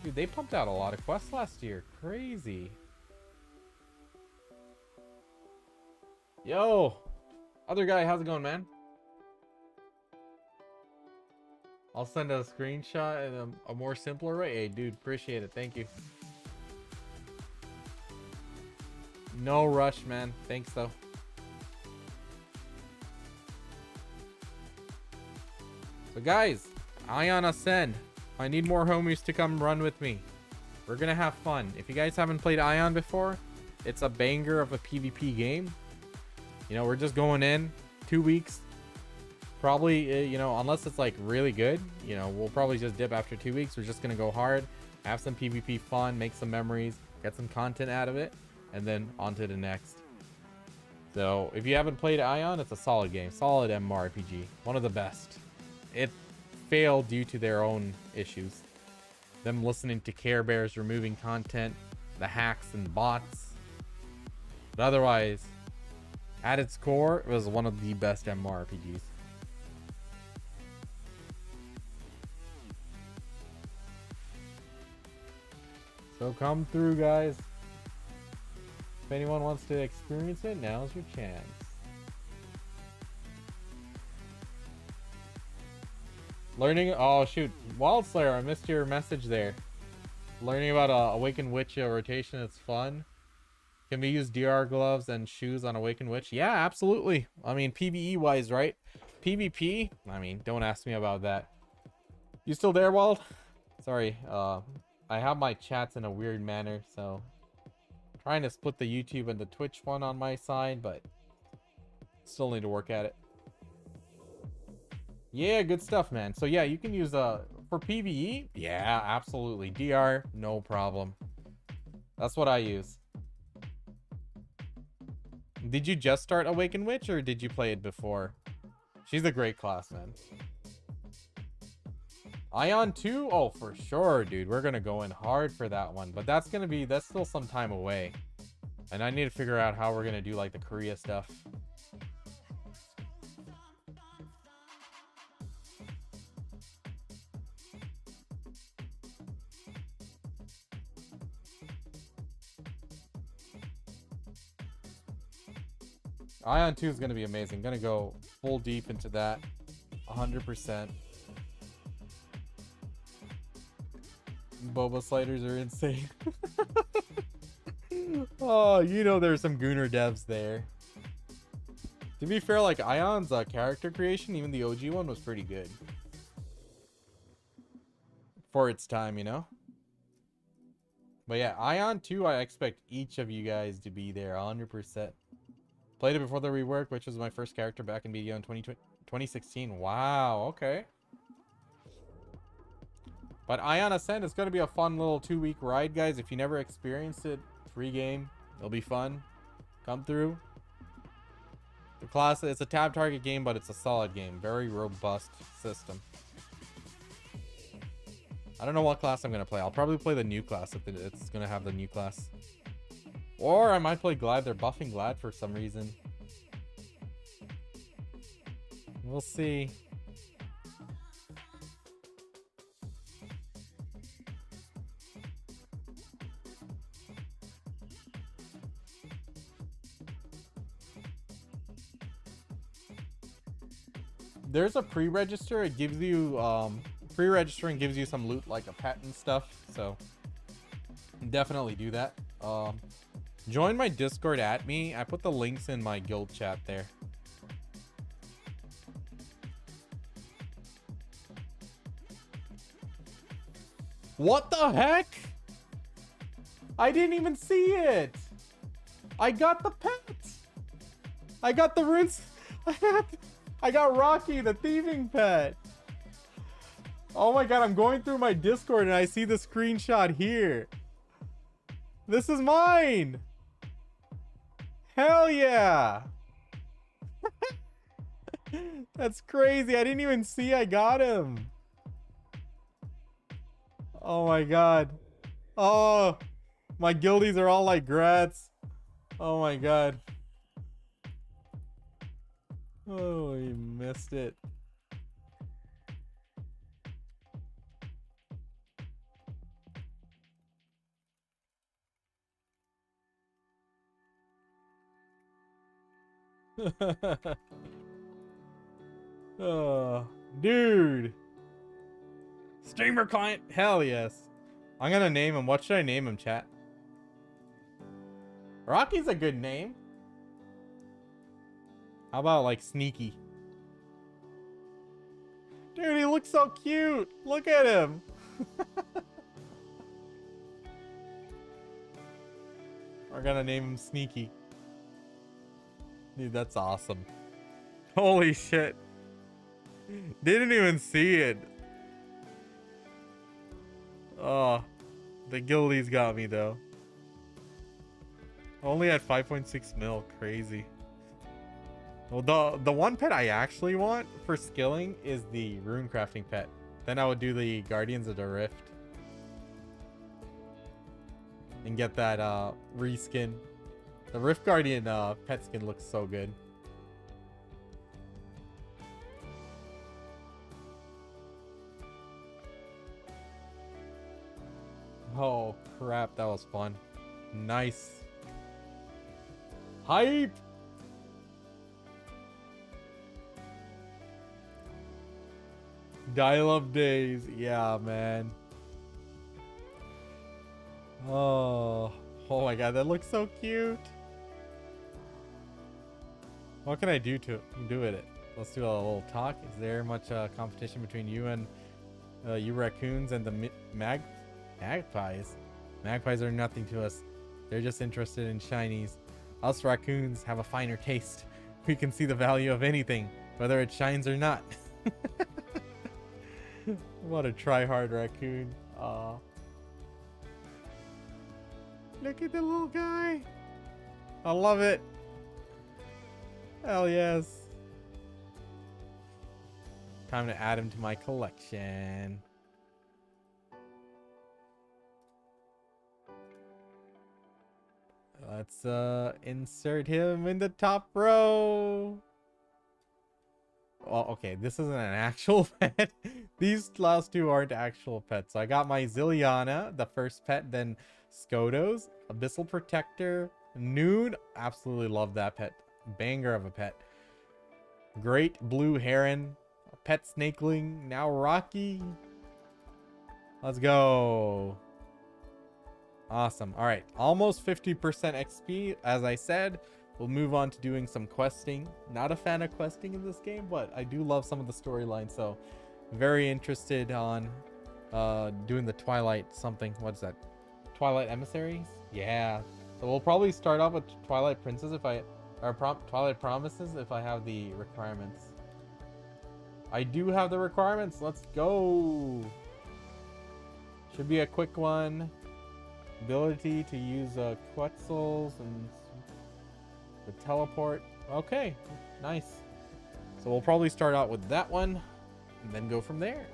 Dude, they pumped out a lot of quests last year. Crazy. Yo! Other guy, how's it going, man? I'll send a screenshot in a more simpler way. Hey, dude, appreciate it. Thank you. No rush, man. Thanks, though. So, guys, Aion Ascend. I need more homies to come run with me. We're gonna have fun. If you guys haven't played Aion before, it's a banger of a PvP game. You know, we're just going in 2 weeks. Probably, you know, unless it's like really good, you know, we'll probably just dip after 2 weeks. We're just gonna go hard, have some PvP fun, make some memories, get some content out of it, and then on to the next. So if you haven't played Aion, it's a solid game, solid MMORPG, one of the best. It failed due to their own issues, them listening to Care Bears, removing content, the hacks and bots, but otherwise at its core it was one of the best MMORPGs. So come through, guys. If anyone wants to experience it, now's your chance. Learning, oh shoot, Wildslayer, I missed your message there. Learning about Awakened Witch rotation, it's fun. Can we use DR gloves and shoes on Awakened Witch? Yeah, absolutely. I mean, PvE wise, right? PvP, I mean, don't ask me about that. You still there, Wald? Sorry, I have my chats in a weird manner, so I'm trying to split the YouTube and the Twitch one on my side, but still need to work at it. Yeah, good stuff, man. So yeah, you can use for PvE. Yeah, absolutely. DR, no problem. That's what I use. Did you just start Awakened Witch or did you play it before? She's a great class, man. Aion 2? Oh, for sure, dude. We're gonna go in hard for that one. But that's still some time away. And I need to figure out how we're gonna do like the Korea stuff. Aion 2 is gonna be amazing. Gonna go full deep into that. 100%. Boba sliders are insane. Oh, you know there's some Gooner devs there. To be fair, like Ion's character creation, even the OG one, was pretty good. For its time, you know? But yeah, Aion 2, I expect each of you guys to be there 100%. Played it before the rework, which was my first character back in BDO in 2016. Wow, okay. But Aion Ascent is going to be a fun little 2-week ride, guys. If you never experienced it, free game. It'll be fun. Come through. The class, it's a tab target game, but it's a solid game. Very robust system. I don't know what class I'm going to play. I'll probably play the new class if it's going to have the new class. Or I might play Glad. They're buffing Glad for some reason. We'll see. There's a pre-register. It gives you pre-registering gives you some loot like a pet and stuff. So definitely do that. Join my Discord at me. I put the links in my guild chat there. What the heck? I didn't even see it. I got the pet. I got the runes. I got Rocky, the thieving pet. Oh my god, I'm going through my Discord and I see the screenshot here. This is mine. Hell yeah. That's crazy. I didn't even see I got him. Oh my god. Oh, my guildies are all like grats. Oh my god. Oh, you missed it. Oh, dude. Streamer client. Hell yes. I'm gonna name him. What should I name him, chat? Rocky's a good name. How about like Sneaky? Dude, he looks so cute. Look at him. We're gonna name him Sneaky. Dude, that's awesome. Holy shit. Didn't even see it. Oh, the guildies got me though. Only at 5.6 mil. Crazy. Well, the one pet I actually want for skilling is the rune crafting pet. Then I would do the Guardians of the Rift and get that reskin. The Rift Guardian pet skin looks so good. Oh crap, that was fun. Nice. Hype. Dial-up days. Yeah, man. Oh my god, that looks so cute. What can I do to do with it? Let's do a little talk. Is there much competition between you and you raccoons and the magpies? Magpies are nothing to us. They're just interested in shinies. Us raccoons have a finer taste. We can see the value of anything, whether it shines or not. What a try-hard raccoon. Aw. Look at the little guy. I love it. Hell yes. Time to add him to my collection. Let's insert him in the top row. Well, okay, this isn't an actual pet. These last two aren't actual pets. So I got my Zilliana, the first pet, then Skodos, Abyssal Protector, Noon. Absolutely love that pet. Banger of a pet. Great Blue Heron, Pet Snakeling, now Rocky. Let's go. Awesome. All right, almost 50% XP. As I said, we'll move on to doing some questing. Not a fan of questing in this game, but I do love some of the storylines, so very interested on doing the Twilight something. What's that? Twilight Emissaries? Yeah. So we'll probably start off with Twilight Princess if I, or Twilight Promises if I have the requirements. I do have the requirements. Let's go. Should be a quick one. Ability to use Quetzals and the teleport. Okay, nice. So we'll probably start out with that one and then go from there.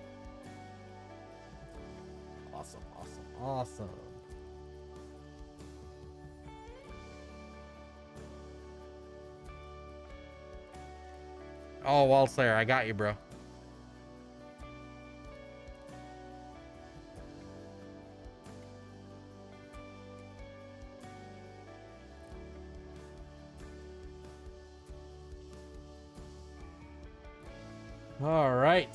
Awesome, awesome, awesome. Oh, Wall Slayer, I got you, bro. All right.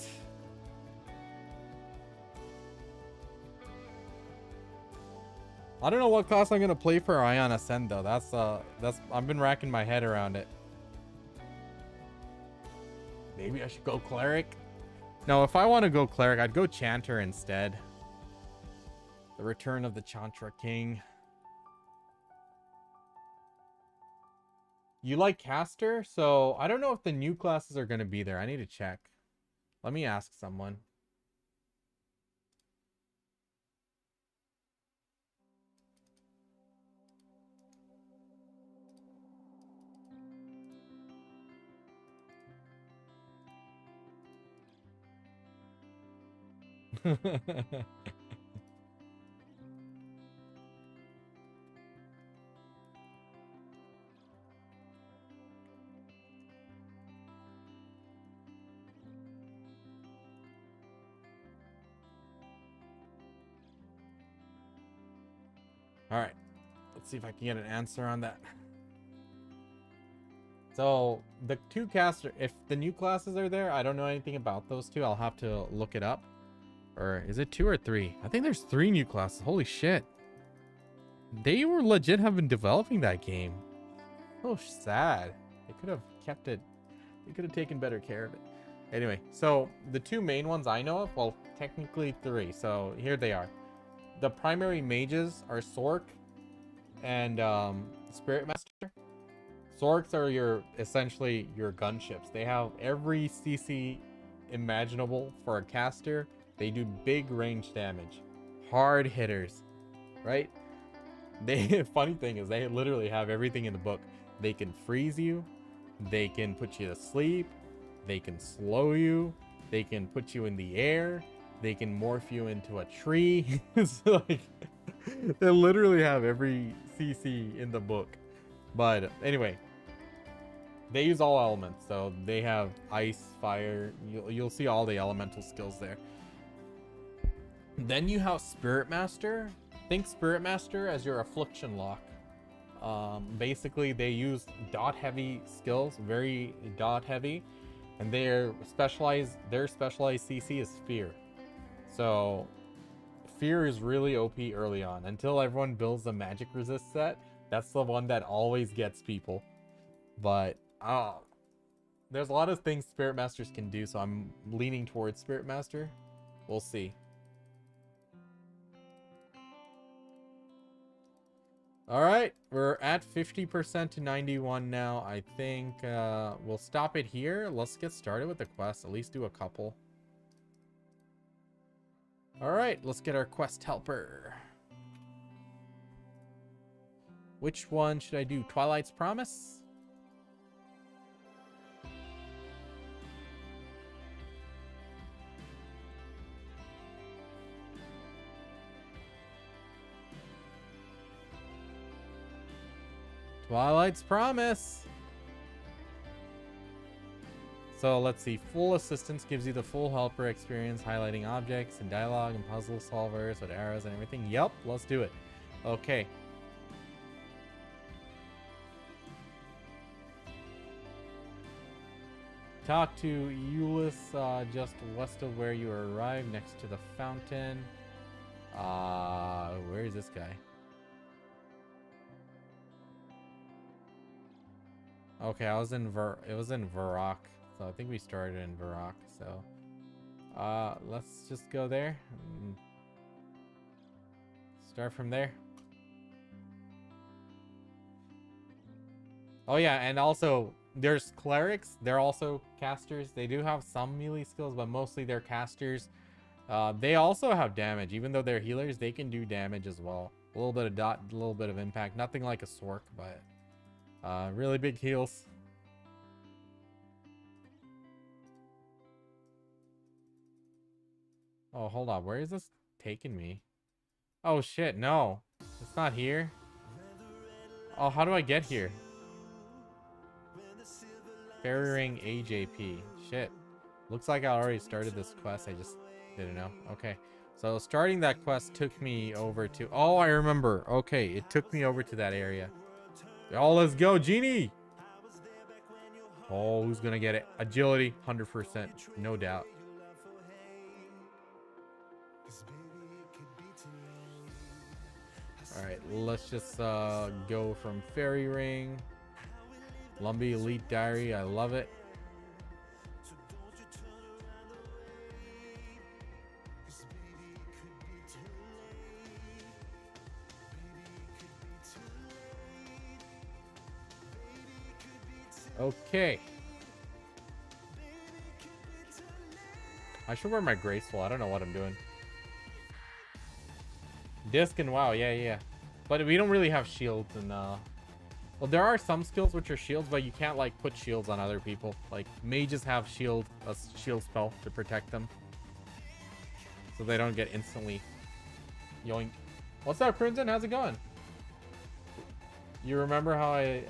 I don't know what class I'm gonna play for Aion Ascend though. That's I've been racking my head around it. Maybe I should go Cleric. No, if I want to go Cleric, I'd go Chanter instead. The Return of the Chantra King. You like Caster? So I don't know if the new classes are gonna be there. I need to check. Let me ask someone. All right, let's see if I can get an answer on that. So the two caster, if the new classes are there, I don't know anything about those two. I'll have to look it up. Or is it 2 or 3? I think there's 3 new classes. Holy shit. They were legit have been developing that game. Oh, sad. They could have kept it. They could have taken better care of it. Anyway, so the 2 main ones I know of, well, technically 3. So here they are. The primary mages are Sork and Spirit Master. Sorks are essentially your gunships. They have every CC imaginable for a caster. They do big range damage, hard hitters, right? Funny thing is they literally have everything in the book. They can freeze you, they can put you to sleep, they can slow you, they can put you in the air, they can morph you into a tree. It's like they literally have every CC in the book. But anyway, they use all elements, so they have ice, fire. You'll see all the elemental skills there. Then you have Spirit Master. Think Spirit Master as your affliction lock. Basically, they use dot heavy skills, very dot heavy, and their specialized CC is fear. So fear is really OP early on until everyone builds a magic resist set. That's the one that always gets people. But there's a lot of things Spirit Masters can do, so I'm leaning towards Spirit Master. We'll see. All right, we're at 50% to 91 now. I think we'll stop it here. Let's get started with the quest. At least do a couple. All right, let's get our quest helper. Which one should I do? Twilight's Promise? Twilight's Promise. So let's see. Full assistance gives you the full helper experience, highlighting objects and dialogue and puzzle solvers with arrows and everything. Yep, let's do it. Okay. Talk to Euless just west of where you arrived, next to the fountain. Where is this guy? Okay, it was in Varrock, so I think we started in Varrock. So, let's just go there. And start from there. Oh yeah, and also there's clerics. They're also casters. They do have some melee skills, but mostly they're casters. They also have damage, even though they're healers. They can do damage as well. A little bit of dot, a little bit of impact. Nothing like a Swark, but. Really big heals. Oh, hold on. Where is this taking me? Oh, shit. No. It's not here. Oh, how do I get here? Fairy Ring AJP. Shit. Looks like I already started this quest. I just didn't know. Okay. So starting that quest took me over to... Oh, I remember. Okay. It took me over to that area. Oh, let's go, Genie! Oh, who's gonna get it? Agility, 100%, no doubt. All right, let's just go from Fairy Ring. Lumbee Elite Diary, I love it. Okay. I should wear my graceful. I don't know what I'm doing. Disc and WoW, yeah. But we don't really have shields and well, there are some skills which are shields, but you can't like put shields on other people. Like mages have a shield spell to protect them, so they don't get instantly yoink. What's up, Crimson? How's it going? You remember how I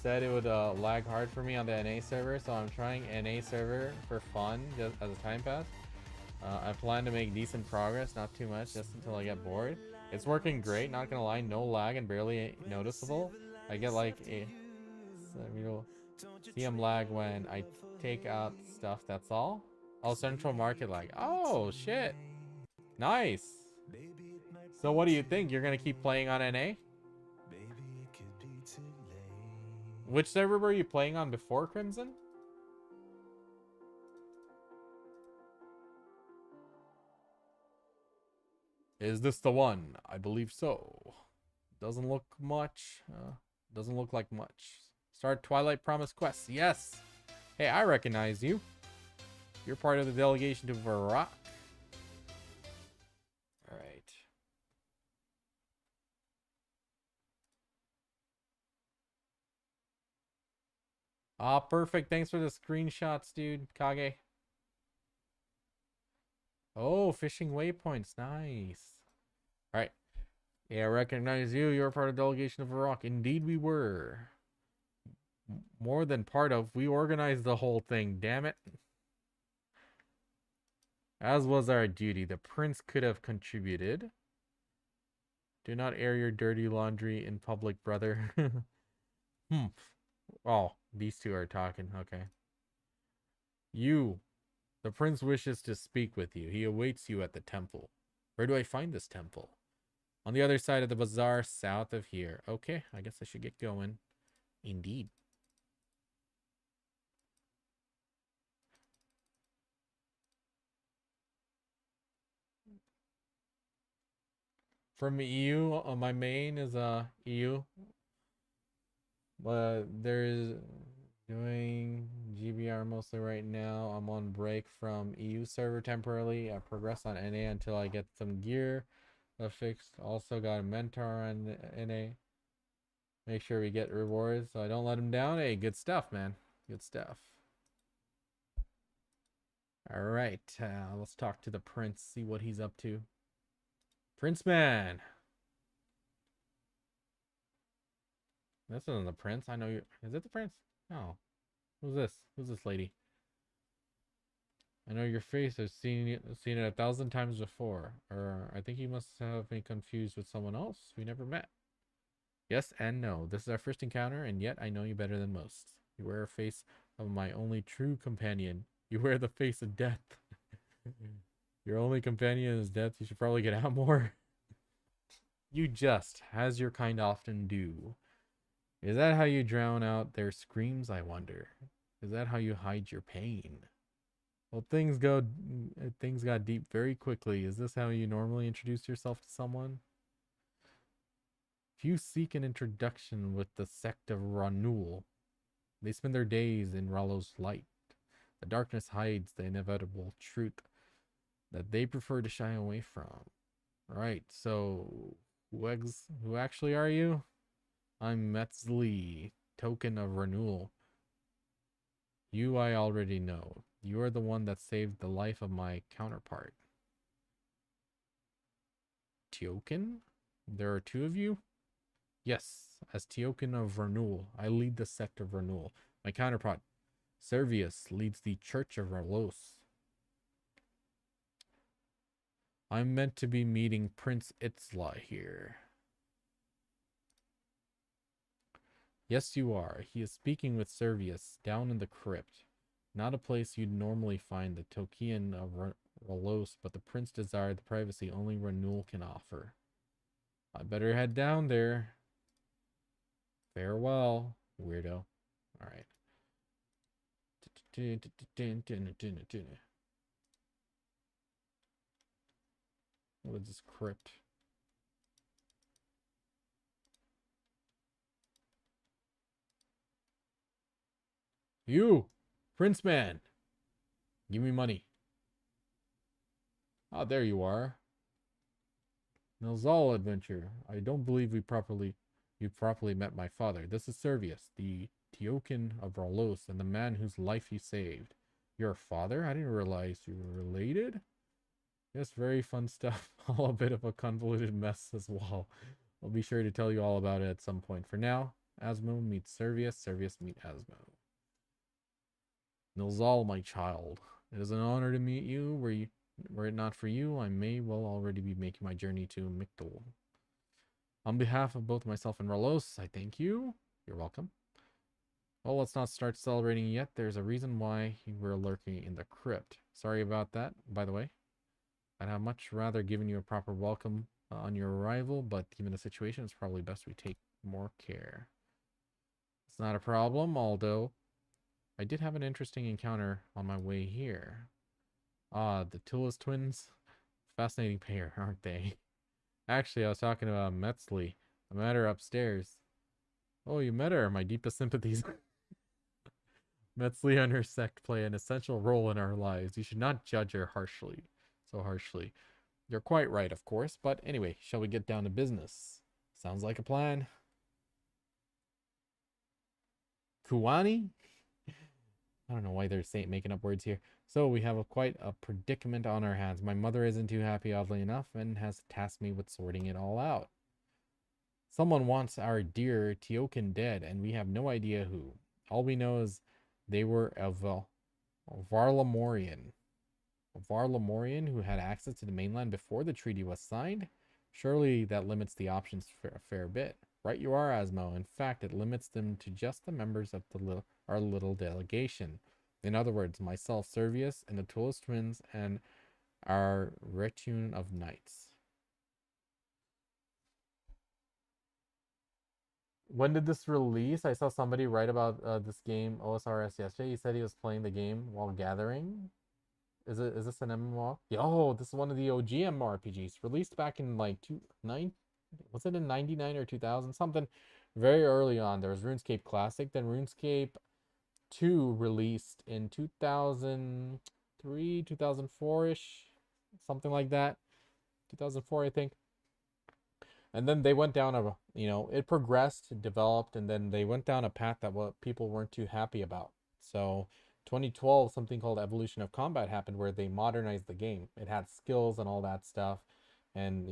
said it would lag hard for me on the NA server, so I'm trying NA server for fun, just as a time pass. I plan to make decent progress, not too much, just until I get bored. It's working great, not gonna lie, no lag and barely noticeable. I get like a CM lag when I take out stuff, that's all. Oh, central market lag. Oh shit, nice. So what do you think? You're gonna keep playing on NA? Which server were you playing on before, Crimson? Is this the one? I believe so. Doesn't look much. Doesn't look like much. Start Twilight Promise quest. Yes. Hey, I recognize you. You're part of the delegation to Varrock. All right. Ah, perfect. Thanks for the screenshots, dude. Kage. Oh, fishing waypoints. Nice. All right. Yeah, I recognize you. You're part of the delegation of Varrock. Indeed, we were. More than part of. We organized the whole thing. Damn it. As was our duty. The prince could have contributed. Do not air your dirty laundry in public, brother. Oh, these two are talking. Okay. You. The prince wishes to speak with you. He awaits you at the temple. Where do I find this temple? On the other side of the bazaar, south of here. Okay, I guess I should get going. Indeed. from EU. My main is EU, but there's doing GBR mostly right now. I'm on break from EU server temporarily. I progress on NA until I get some gear fixed. Also got a mentor on NA. Make sure we get rewards so I don't let him down. Hey, good stuff, man. Good stuff. All right, let's talk to the prince, see what he's up to. Prince man. This isn't the prince. I know you. Is it the prince? No. Who's this? Who's this lady? I know your face. I've seen it 1,000 times before. Or I think you must have been confused with someone else we never met. Yes and no. This is our first encounter, and yet I know you better than most. You wear a face of my only true companion. You wear the face of death. Your only companion is death. You should probably get out more. You just, as your kind often do. Is that how you drown out their screams, I wonder? Is that how you hide your pain? Well, things got deep very quickly. Is this how you normally introduce yourself to someone? If you seek an introduction with the sect of Ranul, they spend their days in Rallo's light. The darkness hides the inevitable truth that they prefer to shy away from. Right, so who actually are you? I'm Metzli, token of renewal. You I already know. You are the one that saved the life of my counterpart. Token? There are two of you? Yes, as Token of renewal, I lead the sect of renewal. My counterpart, Servius, leads the Church of Ralos. I'm meant to be meeting Prince Itzla here. Yes, you are. He is speaking with Servius down in the crypt. Not a place you'd normally find the Tokian of Ralos, but the prince desired the privacy only Renewal can offer. I better head down there. Farewell, weirdo. Alright. What is this crypt? You, Prince Man, give me money. Ah, there you are. Nilzal adventure. I don't believe you properly met my father. This is Servius, the Tiokin of Ralos, and the man whose life he saved. Your father? I didn't realize you were related. Yes, very fun stuff. All a bit of a convoluted mess as well. I'll be sure to tell you all about it at some point. For now, Asmo meets Servius, Servius meet Asmo. Nilzal, my child, it is an honor to meet you. Were it not for you, I may well already be making my journey to Mictol. On behalf of both myself and Ralos, I thank you. You're welcome. Well, let's not start celebrating yet. There's a reason why you were lurking in the crypt. Sorry about that, by the way. I'd have much rather given you a proper welcome on your arrival, but given the situation, it's probably best we take more care. It's not a problem, although I did have an interesting encounter on my way here. Ah, the Tullis twins. Fascinating pair, aren't they? Actually, I was talking about Metzli. I met her upstairs. Oh, you met her. My deepest sympathies. Metzli and her sect play an essential role in our lives. You should not judge her so harshly. You're quite right, of course. But anyway, shall we get down to business? Sounds like a plan. Kuwani? I don't know why they're making up words here. So we have quite a predicament on our hands. My mother isn't too happy, oddly enough, and has tasked me with sorting it all out. Someone wants our dear Tiokin dead, and we have no idea who. All we know is they were a Varlamorian. A Varlamorian who had access to the mainland before the treaty was signed? Surely that limits the options a fair bit. Right you are, Asmo. In fact, it limits them to just the members of our little delegation. In other words, myself, Servius, and the Tullis twins, and our retinue of knights. When did this release? I saw somebody write about this game, OSRS, yesterday. He said he was playing the game while gathering. Is this an MMO? Oh, this is one of the OG MMORPGs released back in like was it in 99 or 2000 something, very early on. There was RuneScape Classic, then RuneScape 2 released in 2003, 2004ish, something like that. 2004, I think. And then they went down it progressed, developed, and then they went down a path that what people weren't too happy about. So 2012, something called Evolution of Combat happened where they modernized the game. It had skills and all that stuff. And,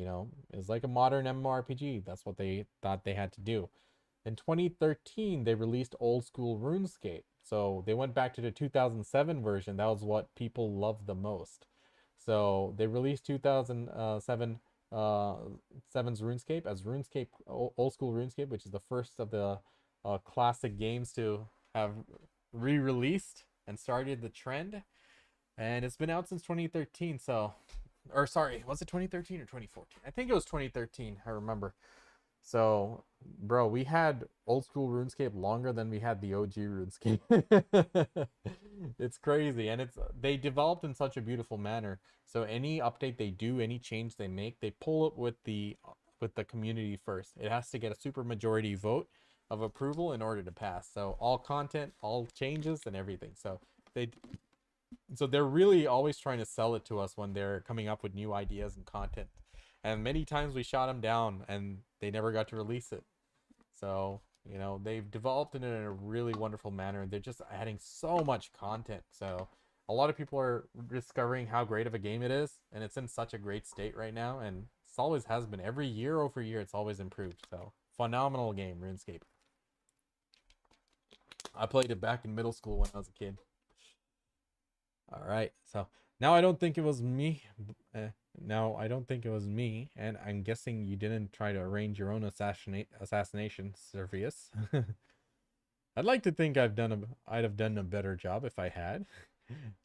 it's like a modern MMORPG. That's what they thought they had to do. In 2013, they released old school RuneScape. So they went back to the 2007 version. That was what people loved the most. So they released 2007 7's RuneScape as RuneScape old school RuneScape, which is the first of the classic games to have re-released and started the trend. And it's been out since 2013. So, or sorry, was it 2013 or 2014? I think it was 2013. I remember. So, bro, we had old school RuneScape longer than we had the OG RuneScape. It's crazy, and they developed in such a beautiful manner. So any update they do, any change they make, they pull it with the community first. It has to get a super majority vote of approval in order to pass. So all content, all changes, and everything. So they're really always trying to sell it to us when they're coming up with new ideas and content. And many times we shot them down and they never got to release it. So, they've developed it in a really wonderful manner. They're just adding so much content. So a lot of people are discovering how great of a game it is. And it's in such a great state right now. And it always has been. Every year over year, it's always improved. So phenomenal game, RuneScape. I played it back in middle school when I was a kid. All right. So now I don't think it was me. Now I don't think it was me, and I'm guessing you didn't try to arrange your own assassination, Servius. I'd like to think I'd have done a better job if I had.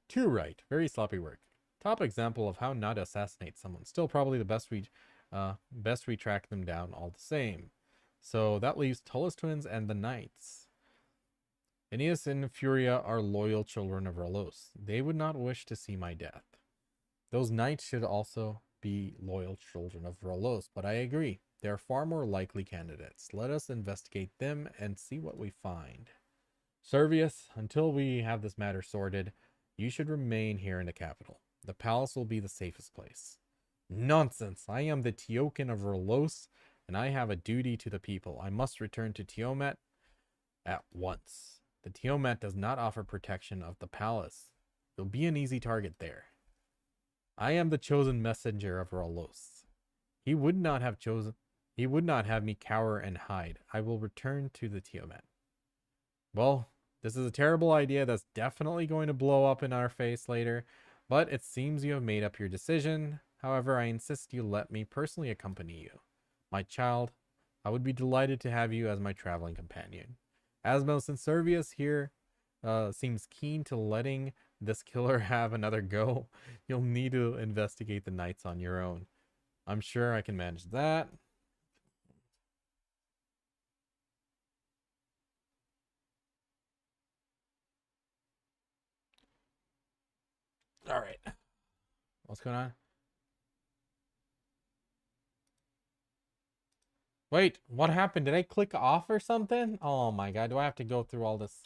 Too right, very sloppy work. Top example of how not to assassinate someone. Still probably the best we track them down all the same. So that leaves Tullus Twins and the Knights. Aeneas and Furia are loyal children of Ralos. They would not wish to see my death. Those knights should also be loyal children of Ralos, but I agree. They are far more likely candidates. Let us investigate them and see what we find. Servius, until we have this matter sorted, you should remain here in the capital. The palace will be the safest place. Nonsense! I am the Tiokan of Ralos, and I have a duty to the people. I must return to Tiamat at once. The Tiamat does not offer protection of the palace. You'll be an easy target there. I am the chosen messenger of Ralos. He would not have me cower and hide. I will return to the Tiamat. Well, this is a terrible idea that's definitely going to blow up in our face later, but it seems you have made up your decision. However, I insist you let me personally accompany you. My child, I would be delighted to have you as my traveling companion. Asmos and Servius here seems keen to letting this killer have another go. You'll need to investigate the knights on your own. I'm sure I can manage that. All right. What's going on? Wait, what happened? Did I click off or something? Oh my god, do I have to go through all this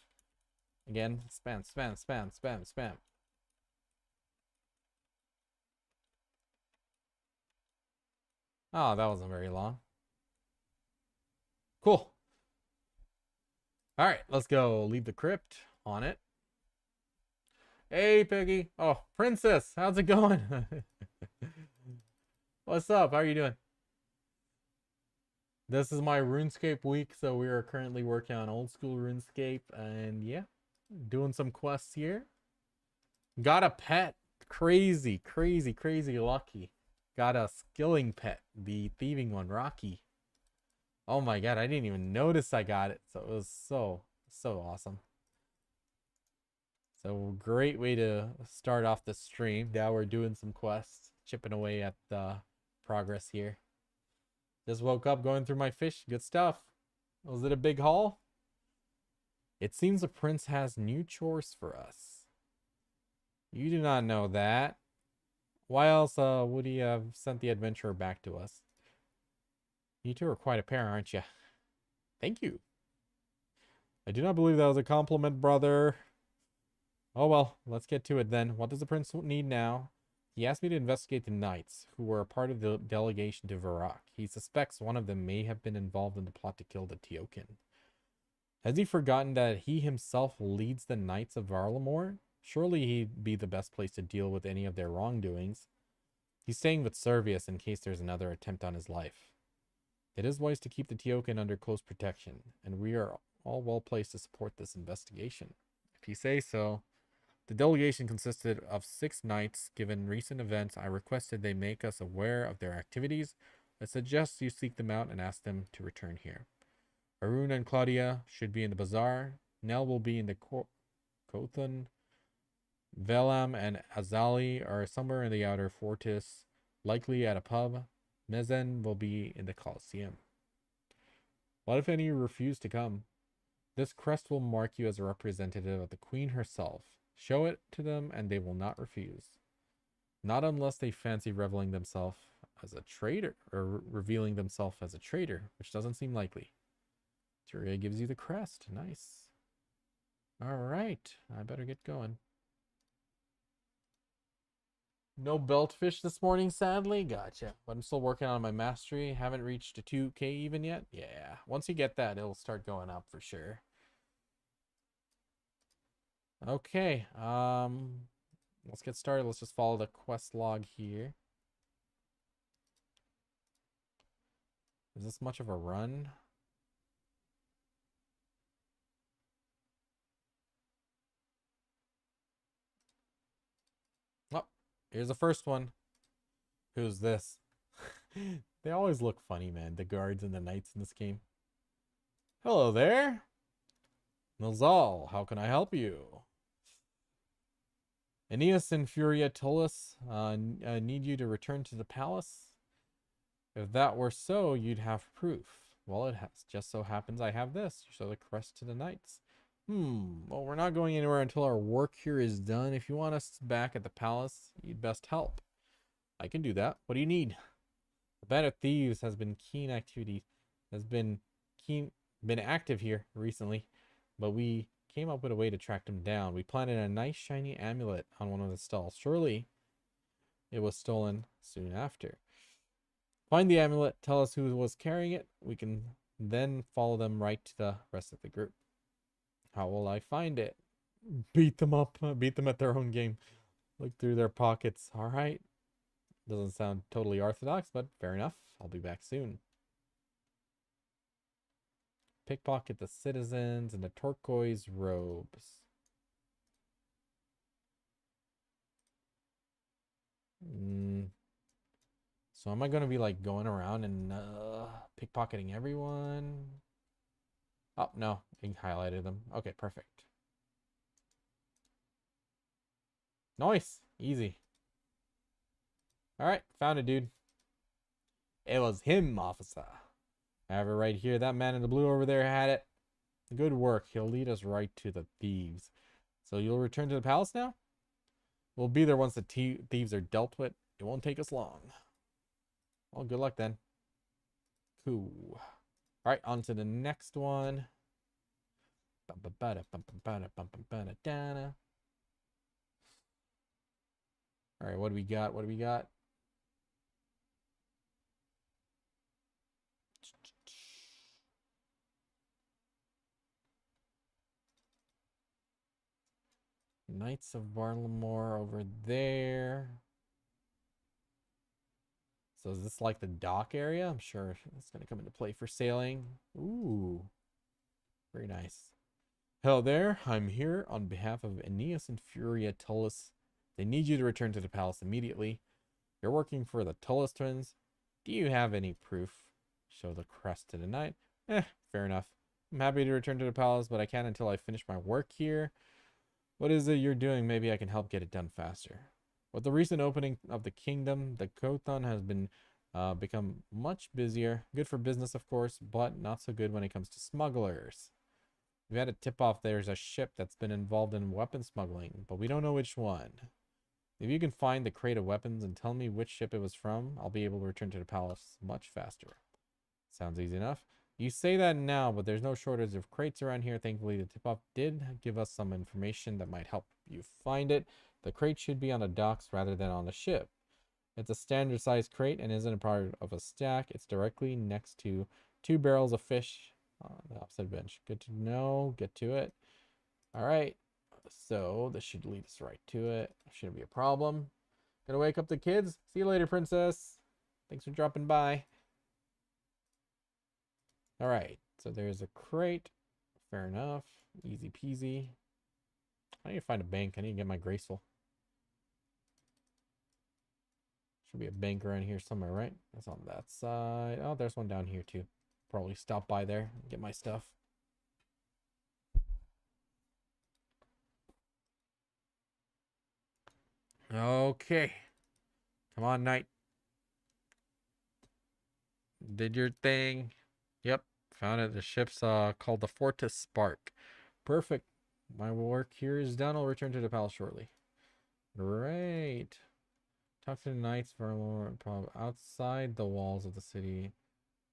again? Spam, spam, spam, spam, spam. Oh, that wasn't very long. Cool. All right, let's go. Leave the crypt on it. Hey, Peggy. Oh, Princess, how's it going? What's up? How are you doing? This is my RuneScape week, so we are currently working on old school RuneScape, and yeah, doing some quests here. Got a pet. Crazy, crazy, crazy lucky. Got a skilling pet, the thieving one, Rocky. Oh my god, I didn't even notice I got it. So it was so awesome. So great way to start off the stream. Now we're doing some quests, chipping away at the progress here. Just woke up going through my fish. Good stuff. Was it a big haul? It seems the prince has new chores for us. You do not know that. Why else would he have sent the adventurer back to us? You two are quite a pair, aren't you? Thank you. I do not believe that was a compliment, brother. Oh well, let's get to it then. What does the prince need now? He asked me to investigate the knights, who were a part of the delegation to Varrock. He suspects one of them may have been involved in the plot to kill the Teokin. Has he forgotten that he himself leads the Knights of Varlamore? Surely he'd be the best place to deal with any of their wrongdoings. He's staying with Servius in case there's another attempt on his life. It is wise to keep the Teokin under close protection, and we are all well placed to support this investigation. If you say so. The delegation consisted of 6 knights. Given recent events, I requested they make us aware of their activities. I suggest you seek them out and ask them to return here. Arun and Claudia should be in the bazaar. Nell will be in the Kothan. Velam and Azali are somewhere in the outer fortress, likely at a pub. Mezen will be in the Colosseum. What if any refuse to come? This crest will mark you as a representative of the Queen herself. Show it to them and they will not refuse. Not unless they fancy revealing themselves as a traitor, or revealing themselves as a traitor, which doesn't seem likely. Turia gives you the crest. Nice. Alright, I better get going. No beltfish this morning, sadly. Gotcha. But I'm still working on my mastery. Haven't reached a 2K even yet. Yeah, once you get that, it'll start going up for sure. Okay, let's get started. Let's just follow the quest log here. Is this much of a run? Oh, here's the first one. Who's this? They always look funny, man. The guards and the knights in this game. Hello there. Nilzal, how can I help you? Aeneas and Furia Tullus need you to return to the palace. If that were so, you'd have proof. Well, it has just so happens I have this. You show the crest to the knights. Well, we're not going anywhere until our work here is done. If you want us back at the palace, you'd best help. I can do that. What do you need? The band of thieves has been active here recently, but we came up with a way to track them down. We planted a nice shiny amulet on one of the stalls. Surely it was stolen soon after. Find the amulet, tell us who was carrying it. We can then follow them right to the rest of the group. How will I find it? Beat them up, beat them at their own game. Look through their pockets. All right. Doesn't sound totally orthodox, but fair enough. I'll be back soon. Pickpocket the citizens in the turquoise robes. So am I going to be like going around and pickpocketing everyone? Oh, no. It highlighted them. Okay, perfect. Nice. Easy. Alright, found it, dude. It was him, officer. I have it right here. That man in the blue over there had it. Good work. He'll lead us right to the thieves. So you'll return to the palace now? We'll be there once the thieves are dealt with. It won't take us long. Well, good luck then. Cool. Alright, on to the next one. Alright, what do we got? What do we got? Knights of Varlamore over there. So is this like the dock area? I'm sure it's going to come into play for sailing. Ooh. Very nice. Hello there. I'm here on behalf of Aeneas and Furia Tullus. They need you to return to the palace immediately. You're working for the Tullus twins. Do you have any proof? Show the crest to the knight. Fair enough. I'm happy to return to the palace, but I can't until I finish my work here. What is it you're doing? Maybe I can help get it done faster. With the recent opening of the kingdom, the Kothan has been become much busier. Good for business, of course, but not so good when it comes to smugglers. We had a tip-off there's a ship that's been involved in weapon smuggling, but we don't know which one. If you can find the crate of weapons and tell me which ship it was from, I'll be able to return to the palace much faster. Sounds easy enough. You say that now, but there's no shortage of crates around here. Thankfully, the tip-off did give us some information that might help you find it. The crate should be on the docks rather than on the ship. It's a standard sized crate and isn't a part of a stack. It's directly next to 2 barrels of fish on the opposite bench. Good to know. Get to it. All right. So this should lead us right to it. Shouldn't be a problem. Gonna wake up the kids. See you later, princess. Thanks for dropping by. All right. So there's a crate. Fair enough. Easy peasy. I need to find a bank. I need to get my graceful. Should be a bank around here somewhere, right? That's on that side. Oh, there's one down here too. Probably stop by there and get my stuff. Okay. Come on, knight. Did your thing. Yep. Found it. The ship's called the Fortis Spark. Perfect. My work here is done. I'll return to the palace shortly. Great. Talk to the knights for a moment. Outside the walls of the city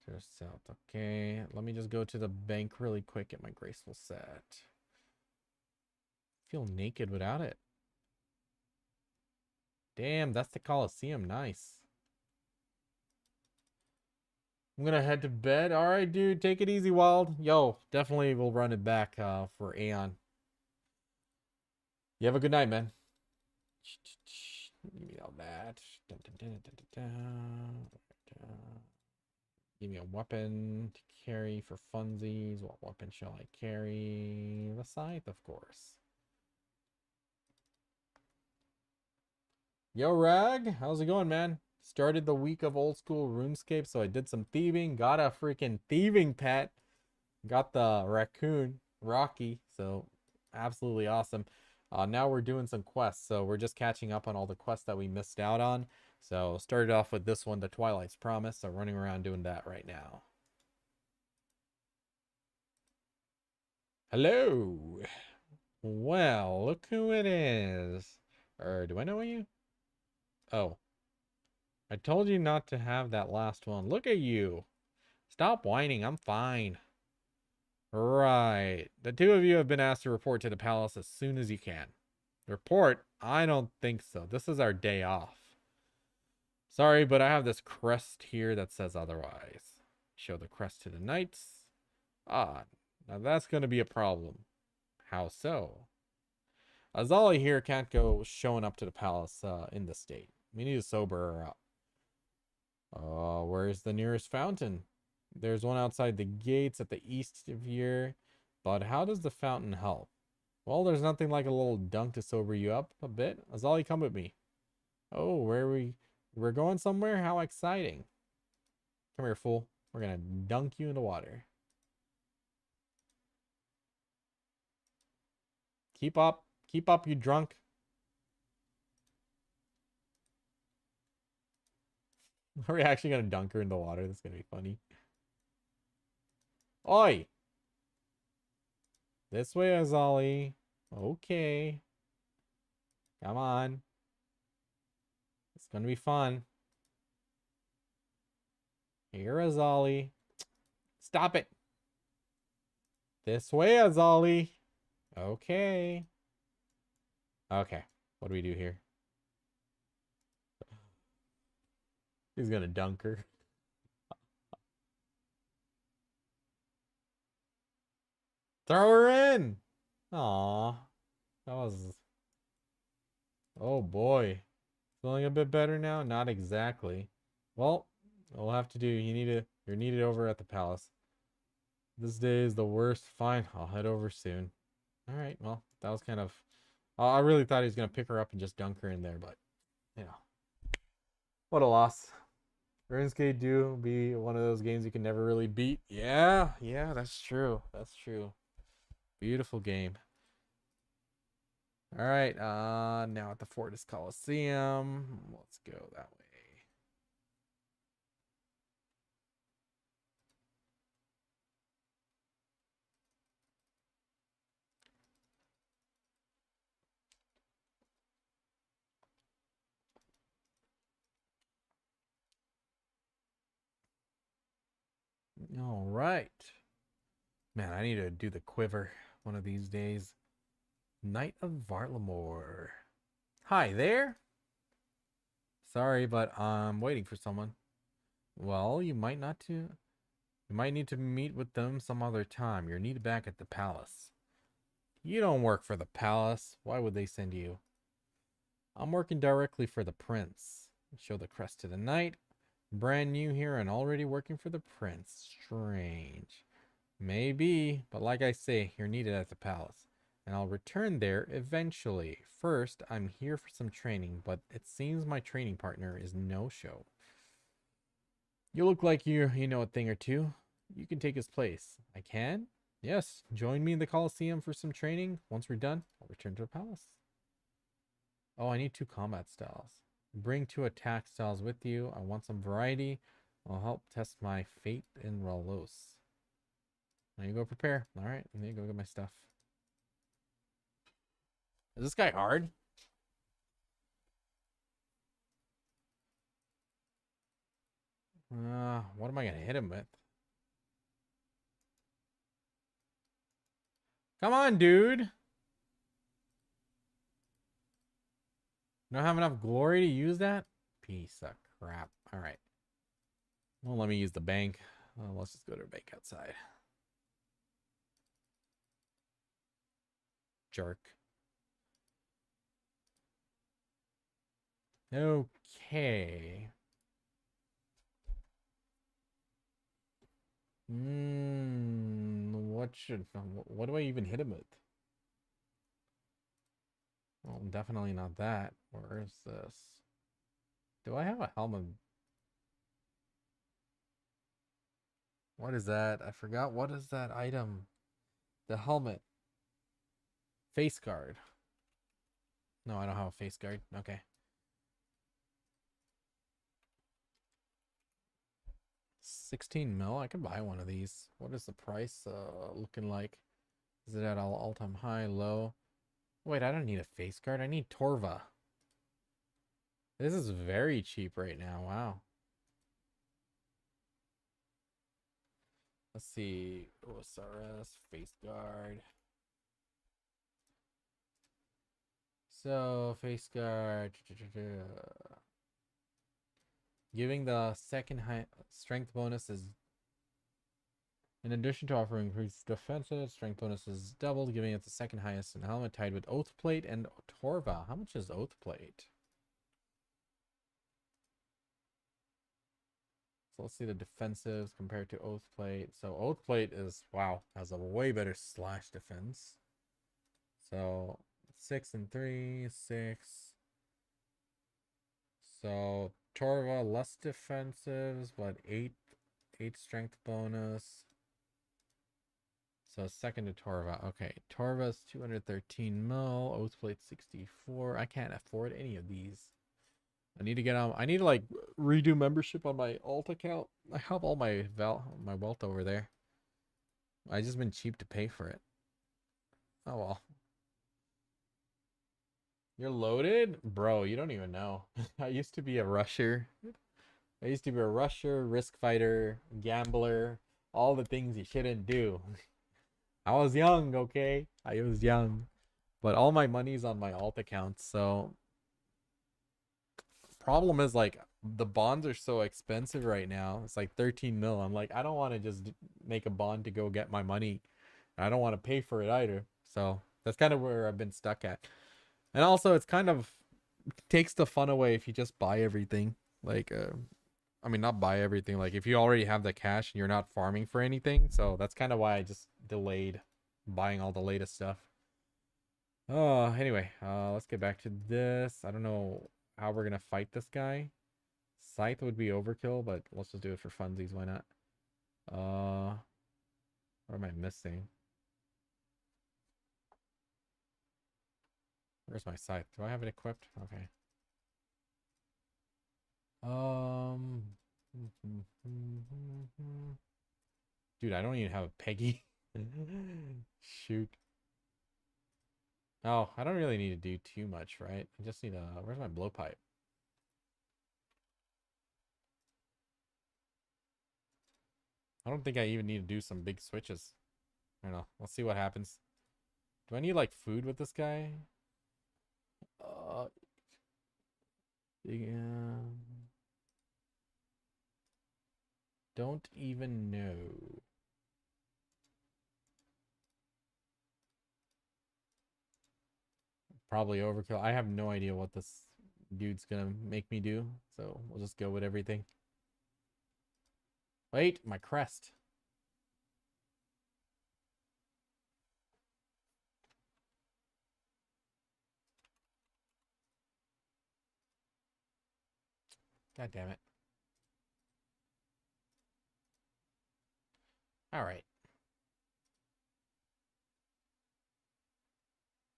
to the south. Okay. Let me just go to the bank really quick. Get my graceful set. Feel naked without it. Damn, that's the Coliseum. Nice. I'm gonna head to bed. All right, dude. Take it easy, Wild. Yo, definitely we'll run it back for Aion. You have a good night, man. Give me all that. Give me a weapon to carry for funsies. What weapon shall I carry? The scythe, of course. Yo, Rag. How's it going, man? Started the week of old school RuneScape, so I did some thieving. Got a freaking thieving pet. Got the raccoon, Rocky. So absolutely awesome. Now we're doing some quests. So we're just catching up on all the quests that we missed out on. So started off with this one, the Twilight's Promise. So running around doing that right now. Hello. Well, look who it is. Or do I know you? Oh. I told you not to have that last one. Look at you. Stop whining. I'm fine. Right. The two of you have been asked to report to the palace as soon as you can. Report? I don't think so. This is our day off. Sorry, but I have this crest here that says otherwise. Show the crest to the knights. Ah, now that's going to be a problem. How so? Azali here can't go showing up to the palace in this state. We need to sober her up. Where's the nearest fountain? There's one outside the gates at the east of here. But how does the fountain help? Well, there's nothing like a little dunk to sober you up a bit. Azali, come with me. Oh, we're going somewhere? How exciting. Come here, fool. We're gonna dunk you in the water. Keep up. Keep up, you drunk. Are we actually gonna dunk her in the water? That's gonna be funny. Oi! This way, Azali. Okay. Come on. It's gonna be fun. Here, Azali. Stop it. This way, Azali. Okay. Okay. What do we do here? He's gonna dunk her. Throw her in. Aw. That was... Oh boy. Feeling a bit better now? Not exactly. Well, we'll have to do. You're needed over at the palace. This day is the worst. Fine, I'll head over soon. All right, well, that was kind of... I really thought he was going to pick her up and just dunk her in there, but, you know. What a loss. RuneScape do be one of those games you can never really beat. Yeah, that's true. That's true. Beautiful game. All right, now at the Fortis Coliseum. Let's go that way. All right. Man, I need to do the quiver one of these days. Knight of Varlamore. Hi there. Sorry, but I'm waiting for someone. Well, you might need to meet with them some other time. You're needed back at the palace. You don't work for the palace. Why would they send you? I'm working directly for the prince. Show the crest to the knight. Brand new here and already working for the prince. Strange. Maybe, but like I say, you're needed at the palace. And I'll return there eventually. First, I'm here for some training, but it seems my training partner is no-show. You look like you know a thing or two. You can take his place. I can? Yes, join me in the Colosseum for some training. Once we're done, I'll return to the palace. Oh, I need 2 combat styles. Bring 2 attack styles with you. I want some variety. I'll help test my fate in Ralos. Now you go prepare. All right, let me go get my stuff. Is this guy hard? What am I gonna hit him with? Come on, dude. Don't have enough glory to use that? Piece of crap. All right. Well, let me use the bank. Let's just go to a bank outside. Jerk. Okay. What do I even hit him with? Well, definitely not that. Where is this? Do I have a helmet? What is that? I forgot. What is that item? The helmet. Face guard. No, I don't have a face guard. Okay. 16 mil. I can buy one of these. What is the price looking like? Is it at all-time high, low? Wait, I don't need a face guard. I need Torva. This is very cheap right now. Wow. Let's see. OSRS, face guard. So, face guard. Giving the second high strength bonus is, in addition to offering increased defensive, strength bonus is doubled, giving it the second highest in helmet, tied with Oath Plate and Torva. How much is Oath Plate? So let's see the defensives compared to Oath Plate. So Oath Plate is, wow, has a way better slash defense. So 6 and 3, 6. So Torva less defensives, but 8 strength bonus. So second to Torva. Okay, Torva's 213 mil, Oath Plate 64. I can't afford any of these. I need to get on. I need to like redo membership on my alt account. I have all my wealth over there. I just been cheap to pay for it. Oh well. You're loaded? Bro, you don't even know. I used to be a rusher. I used to be a rusher, risk fighter, gambler, all the things you shouldn't do. I was young, okay? I was young. But all my money's on my alt accounts, so problem is like the bonds are so expensive right now. It's like 13 mil. I'm like, I don't want to just make a bond to go get my money. I don't want to pay for it either. So that's kind of where I've been stuck at. And also it's kind of takes the fun away if you just buy everything. Like I mean, not buy everything. Like if you already have the cash and you're not farming for anything. So that's kind of why I just delayed buying all the latest stuff. Oh, anyway, let's get back to this. I don't know how we're gonna fight this guy. Scythe would be overkill, but let's just do it for funsies. Why not? What am I missing? Where's my scythe? Do I have it equipped? Okay. Dude, I don't even have a Peggy. Shoot. Oh, I don't really need to do too much, right? I just need a. Where's my blowpipe? I don't think I even need to do some big switches. I don't know. Let's see what happens. Do I need like food with this guy? Yeah. Don't even know. Probably overkill. I have no idea what this dude's gonna make me do, so we'll just go with everything. Wait, my crest. God damn it. All right.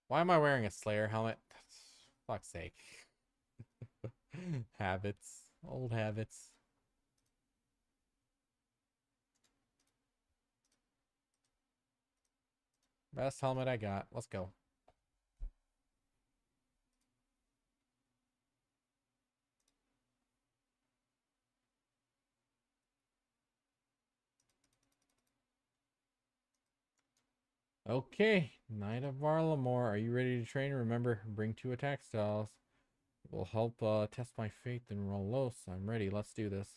Why am I wearing a Slayer helmet? Fuck's sake. Habits. Old habits. Best helmet I got. Let's go. Okay, Knight of Varlamore, are you ready to train? Remember, bring 2 attack styles. It will help test my faith in Rolos. I'm ready. Let's do this.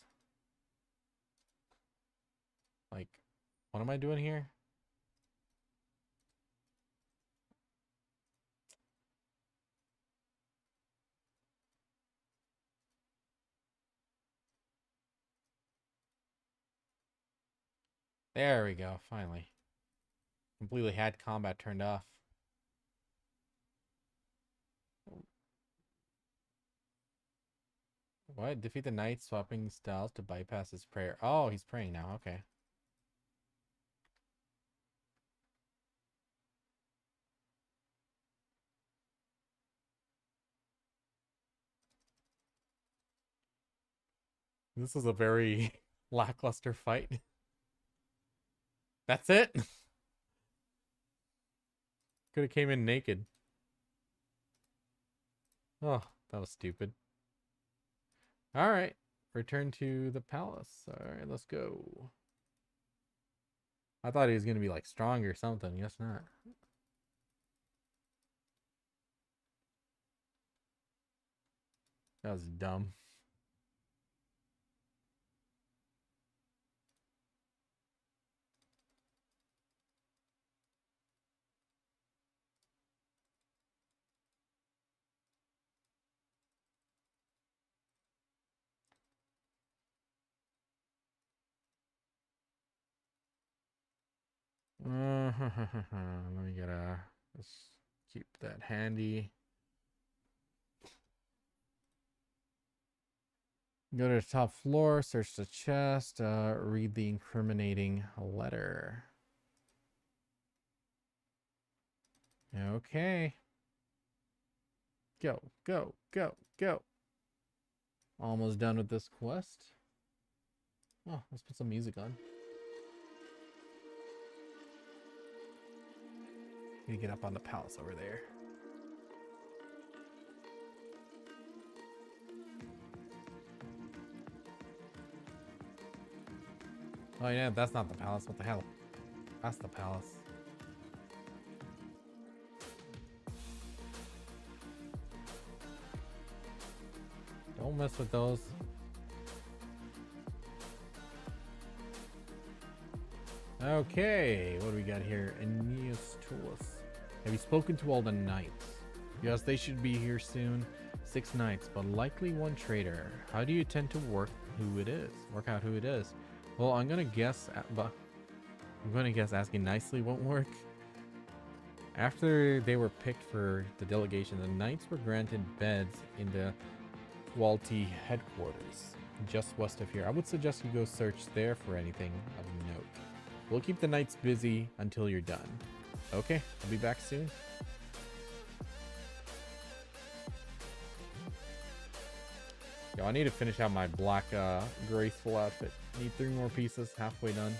Like, what am I doing here? There we go, finally. Completely had combat turned off. What? Defeat the knight swapping styles to bypass his prayer. Oh, he's praying now. Okay. This is a very lackluster fight. That's it? Could have came in naked. Oh, that was stupid. Alright. Return to the palace. Alright, let's go. I thought he was going to be like strong or something. Guess not. That was dumb. Let me let's keep that handy. Go to the top floor, search the chest, read the incriminating letter. Okay. Go, go, go, go. Almost done with this quest. Oh, let's put some music on. Need to get up on the palace over there. Oh yeah, that's not the palace. What the hell? That's the palace. Don't mess with those. Okay, what do we got here? Aeneas Tullus. Have you spoken to all the knights? Yes, they should be here soon. 6 knights, but likely 1 traitor. How do you tend to work out who it is? Well, I'm gonna guess asking nicely won't work. After they were picked for the delegation, the knights were granted beds in the Walty headquarters, just west of here. I would suggest you go search there for anything of note. We'll keep the knights busy until you're done. Okay, I'll be back soon. Yo, I need to finish out my black graceful outfit. Need 3 more pieces, halfway done.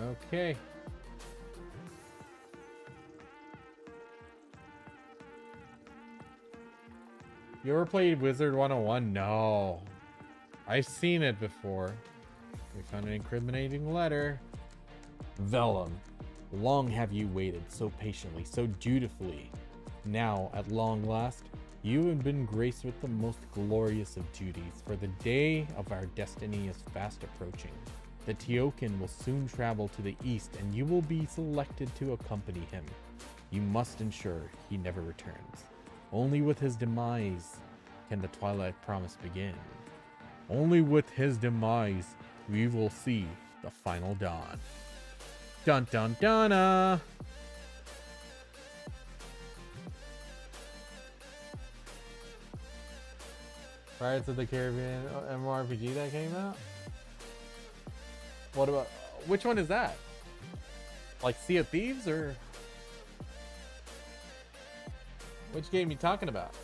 Okay. You ever played Wizard 101? No. I've seen it before. We found an incriminating letter. Vellum, long have you waited, so patiently, so dutifully. Now, at long last, you have been graced with the most glorious of duties, for the day of our destiny is fast approaching. The Teokin will soon travel to the east, and you will be selected to accompany him. You must ensure he never returns. Only with his demise can the Twilight Promise begin. Only with his demise we will see the final dawn. Dun dun dun. Pirates of the Caribbean MMORPG that came out? What about, which one is that? Like Sea of Thieves, or which game you talking about?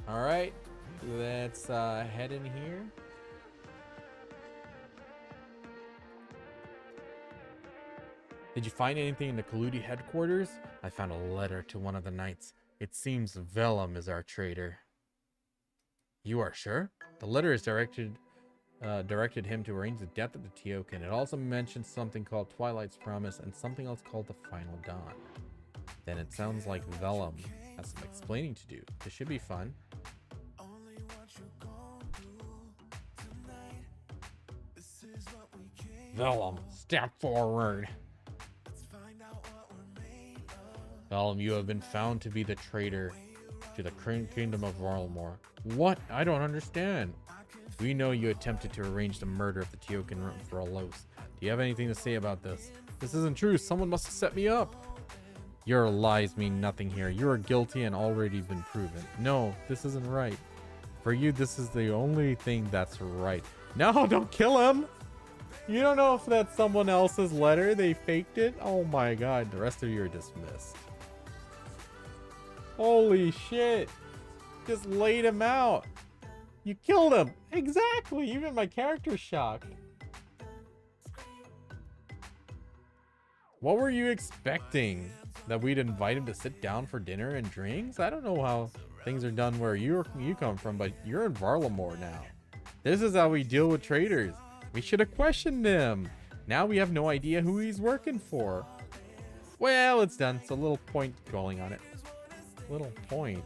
All right, let's head in here. Did you find anything in the Kaludi headquarters? I found a letter to one of the knights. It seems Vellum is our traitor. You are sure? The letter is directed him to arrange the death of the Teokin. It also mentions something called Twilight's Promise and something else called the Final Dawn. Then it sounds like Vellum has some explaining to do. This should be fun. Vellum, step forward. Vellum, you have been found to be the traitor to the kingdom of Varlamore. What? I don't understand. We know you attempted to arrange the murder of the Teokin for Alos. Do you have anything to say about this? This isn't true. Someone must have set me up. Your lies mean nothing here. You are guilty and already been proven. No, this isn't right. For you, this is the only thing that's right. No, don't kill him. You don't know if that's someone else's letter. They faked it. Oh my god. The rest of you are dismissed. Holy shit. Just laid him out. You killed him. Exactly. Even my character's shocked. What were you expecting? That we'd invite him to sit down for dinner and drinks? I don't know how things are done where you come from, but you're in Varlamore now. This is how we deal with traitors. We should have questioned him. Now we have no idea who he's working for. Well, it's done. It's a little point going on it. Little point.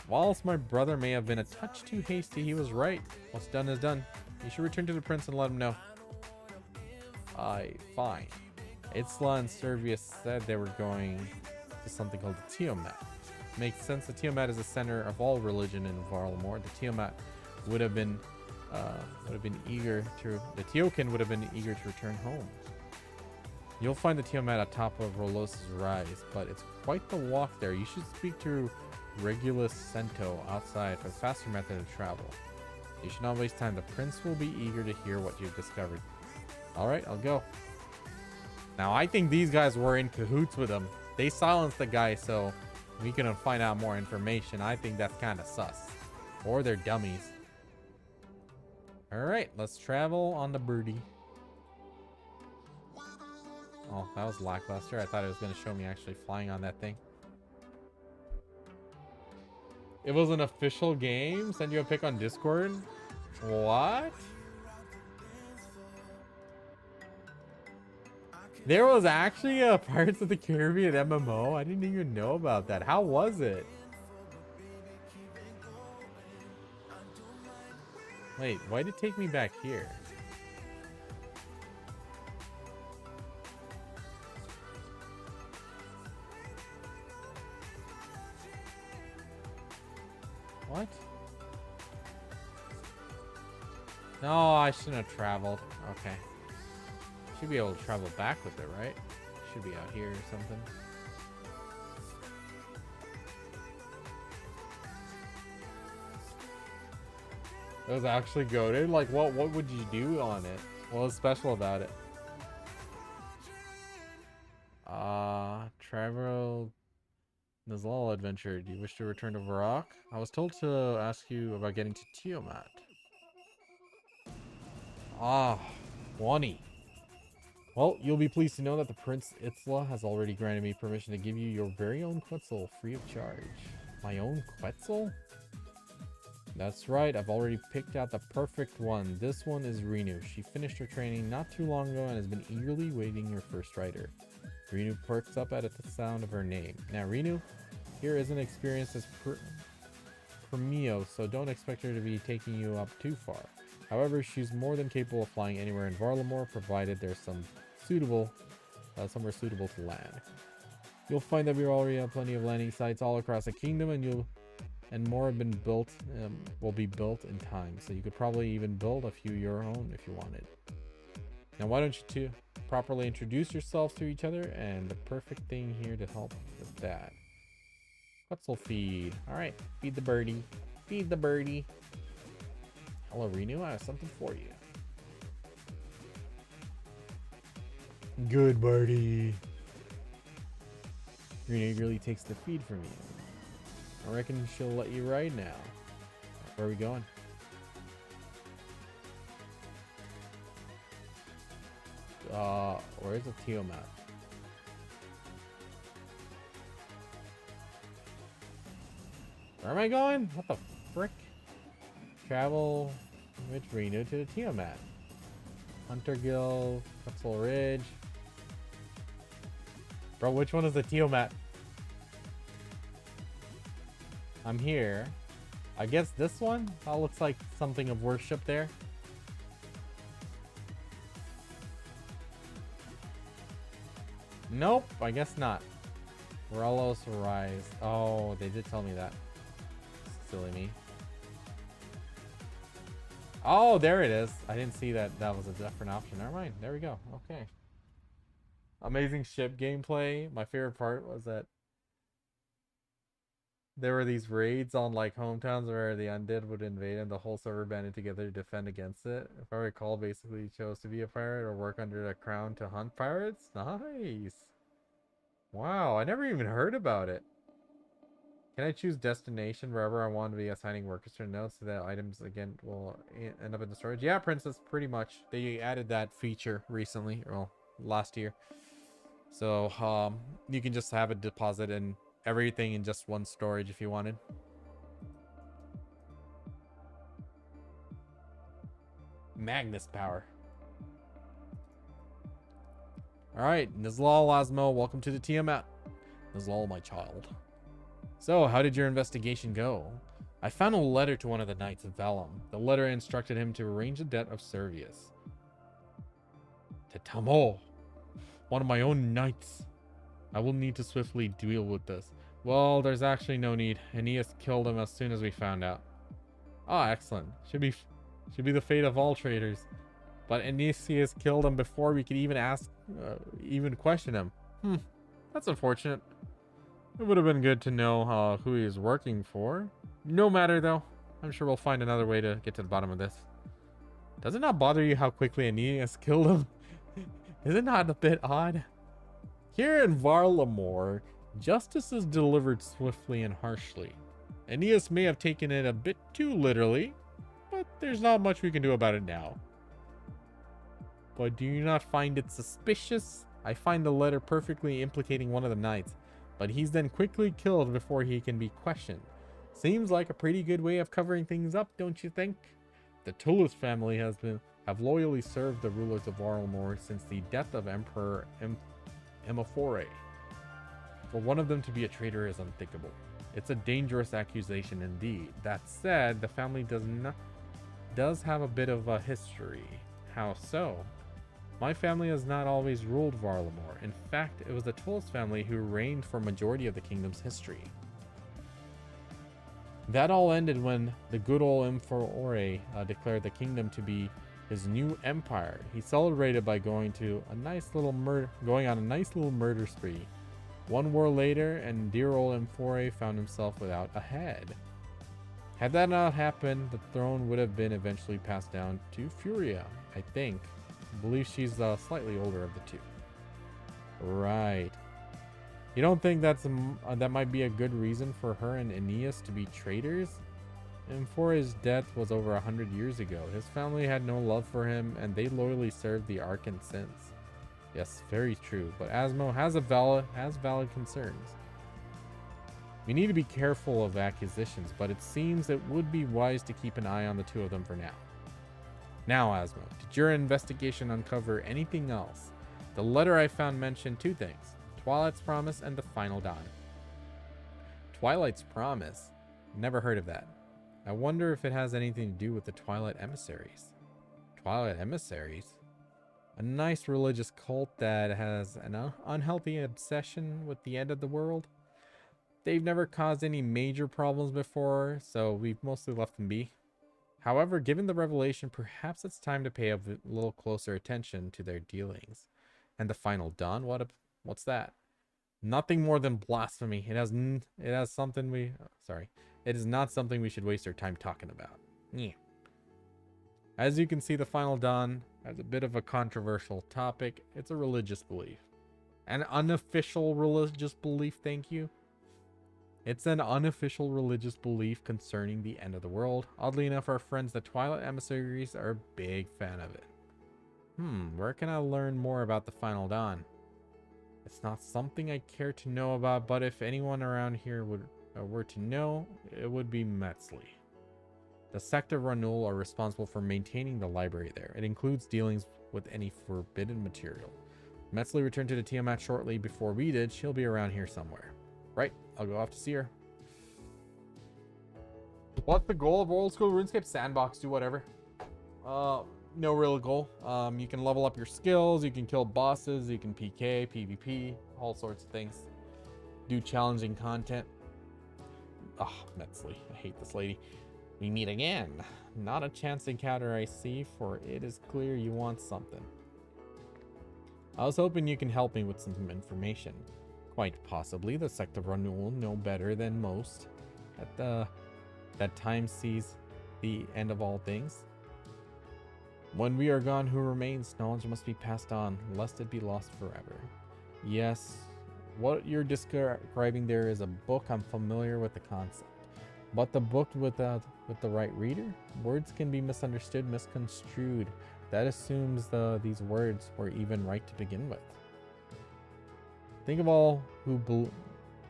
Whilst my brother may have been a touch too hasty, he was right. What's done is done. You should return to the prince and let him know. Fine. Itzla and Servius said they were going to something called the Tiamat. Makes sense. The Tiamat is the center of all religion in Varlamore. The Tiamat would have been eager to. The Teokin would have been eager to return home. You'll find the Tiamat atop of Rolos's Rise, but it's quite the walk there. You should speak to Regulus Cento outside for a faster method of travel. You should not waste time. The prince will be eager to hear what you've discovered. All right, I'll go. Now, I think these guys were in cahoots with him. They silenced the guy, so we can find out more information. I think that's kind of sus. Or they're dummies. All right, let's travel on the birdie. Oh, that was lackluster. I thought it was going to show me actually flying on that thing. It was an official game? Send you a pic on Discord? What? There was actually a Pirates of the Caribbean MMO? I didn't even know about that. How was it? Wait, why did it take me back here? What? No, I shouldn't have traveled. Okay. Should be able to travel back with it, right? Should be out here or something. It was actually goated. Like, what would you do on it? What was special about it? Travel Nizlal adventure. Do you wish to return to Varrock? I was told to ask you about getting to Tiamat. Ah, 20. Well, you'll be pleased to know that the Prince Itzla has already granted me permission to give you your very own Quetzal free of charge. My own Quetzal? That's right, I've already picked out the perfect one. This one is Renu. She finished her training not too long ago and has been eagerly waiting her first rider. Renu perks up at the sound of her name. Now, Renu here isn't experienced as Premio, so don't expect her to be taking you up too far. However, she's more than capable of flying anywhere in Varlamore, provided there's somewhere suitable to land. You'll find that we already have plenty of landing sites all across the kingdom, and more have been built, will be built in time. So you could probably even build a few your own if you wanted. Now, why don't you two properly introduce yourselves to each other, and the perfect thing here to help with that. Quetzal feed. All right, feed the birdie. Feed the birdie. Hello, Renu. I have something for you. Good birdie. Renu really takes the feed from you. I reckon she'll let you ride now. Where are we going? Where's the Tiamat? Where am I going? What the frick? Travel with Renu to the Tiamat. Hunter Guild, Quetzal Ridge. Bro, which one is the Tiamat? I'm here. I guess this one? That looks like something of worship there. Nope, I guess not. Morelos Rise. Oh, they did tell me that. Silly me. Oh, there it is. I didn't see that that was a different option. Never mind. There we go. Okay. Amazing ship gameplay. My favorite part was that there were these raids on like hometowns where the undead would invade and the whole server banded together to defend against it. If I recall, basically you chose to be a pirate or work under the crown to hunt pirates. Nice. Wow, I never even heard about it. Can I choose destination wherever I want to be assigning workers to notes so that items again will end up in the storage? Yeah, Princess, pretty much. They added that feature recently, well, last year. So you can just have a deposit and everything in just one storage if you wanted. Magnus power. All right, Nizlal Lasmo, welcome to the Tiamat. Nizlal, my child. So, how did your investigation go? I found a letter to one of the knights of Valum. The letter instructed him to arrange the debt of Servius. To Tamo, one of my own knights. I will need to swiftly deal with this. Well, there's actually no need. Aeneas killed him as soon as we found out. Ah, excellent. Should be the fate of all traitors. But Aeneas killed him before we could even question him. That's unfortunate. It would have been good to know who he is working for. No matter though. I'm sure we'll find another way to get to the bottom of this. Does it not bother you how quickly Aeneas killed him? Is it not a bit odd? Here in Varlamore, justice is delivered swiftly and harshly. Aeneas may have taken it a bit too literally, but there's not much we can do about it now. But do you not find it suspicious? I find the letter perfectly implicating one of the knights, but he's then quickly killed before he can be questioned. Seems like a pretty good way of covering things up, don't you think? The Tullus family have loyally served the rulers of Varlamore since the death of Emperor Emaphore. For one of them to be a traitor is unthinkable. It's a dangerous accusation indeed. That said, the family does have a bit of a history. How so? My family has not always ruled Varlamore. In fact, it was the Tullus family who reigned for a majority of the kingdom's history. That all ended when the good old Emaphore declared the kingdom to be his new empire. He celebrated by going on a nice little murder spree. One war later, and dear old Emaphore found himself without a head. Had that not happened, the throne would have been eventually passed down to Furia, I think. I believe she's slightly older of the two. Right. You don't think that might be a good reason for her and Aeneas to be traitors? And for his death was over 100 years ago. His family had no love for him, and they loyally served the Archon since. Yes, very true. But Asmo has valid concerns. We need to be careful of accusations, but it seems it would be wise to keep an eye on the two of them for now. Now, Asmo, did your investigation uncover anything else? The letter I found mentioned two things: Twilight's Promise and the Final Dawn. Twilight's Promise? Never heard of that. I wonder if it has anything to do with the Twilight Emissaries. Twilight Emissaries? A nice religious cult that has an unhealthy obsession with the end of the world. They've never caused any major problems before, so we've mostly left them be. However, given the revelation, perhaps it's time to pay a little closer attention to their dealings. And the Final Dawn? What's that? Nothing more than blasphemy. It is not something we should waste our time talking about. Yeah. As you can see, the Final Dawn has a bit of a controversial topic. It's a religious belief. An unofficial religious belief, thank you. It's an unofficial religious belief concerning the end of the world. Oddly enough, our friends, the Twilight Emissaries, are a big fan of it. Where can I learn more about the Final Dawn? It's not something I care to know about, but if anyone around here were to know, it would be Metzley. The sect of Ranul are responsible for maintaining the library there. It includes dealings with any forbidden material. Metzley returned to the Tiamat shortly before we did. She'll be around here somewhere. Right, I'll go off to see her. What's the goal of old school RuneScape? Sandbox, do whatever. No real goal. You can level up your skills, you can kill bosses, you can PK, PvP, all sorts of things. Do challenging content. Metzley, I hate this lady. We meet again. Not a chance encounter, I see, for it is clear you want something. I was hoping you can help me with some information. Quite possibly, the sect of Ranul know better than most. That time sees the end of all things. When we are gone, who remains? Knowledge must be passed on, lest it be lost forever. Yes, what you're describing there is a book. I'm familiar with the concept. But the book with the right reader? Words can be misunderstood, misconstrued. That assumes these words were even right to begin with. Think of all who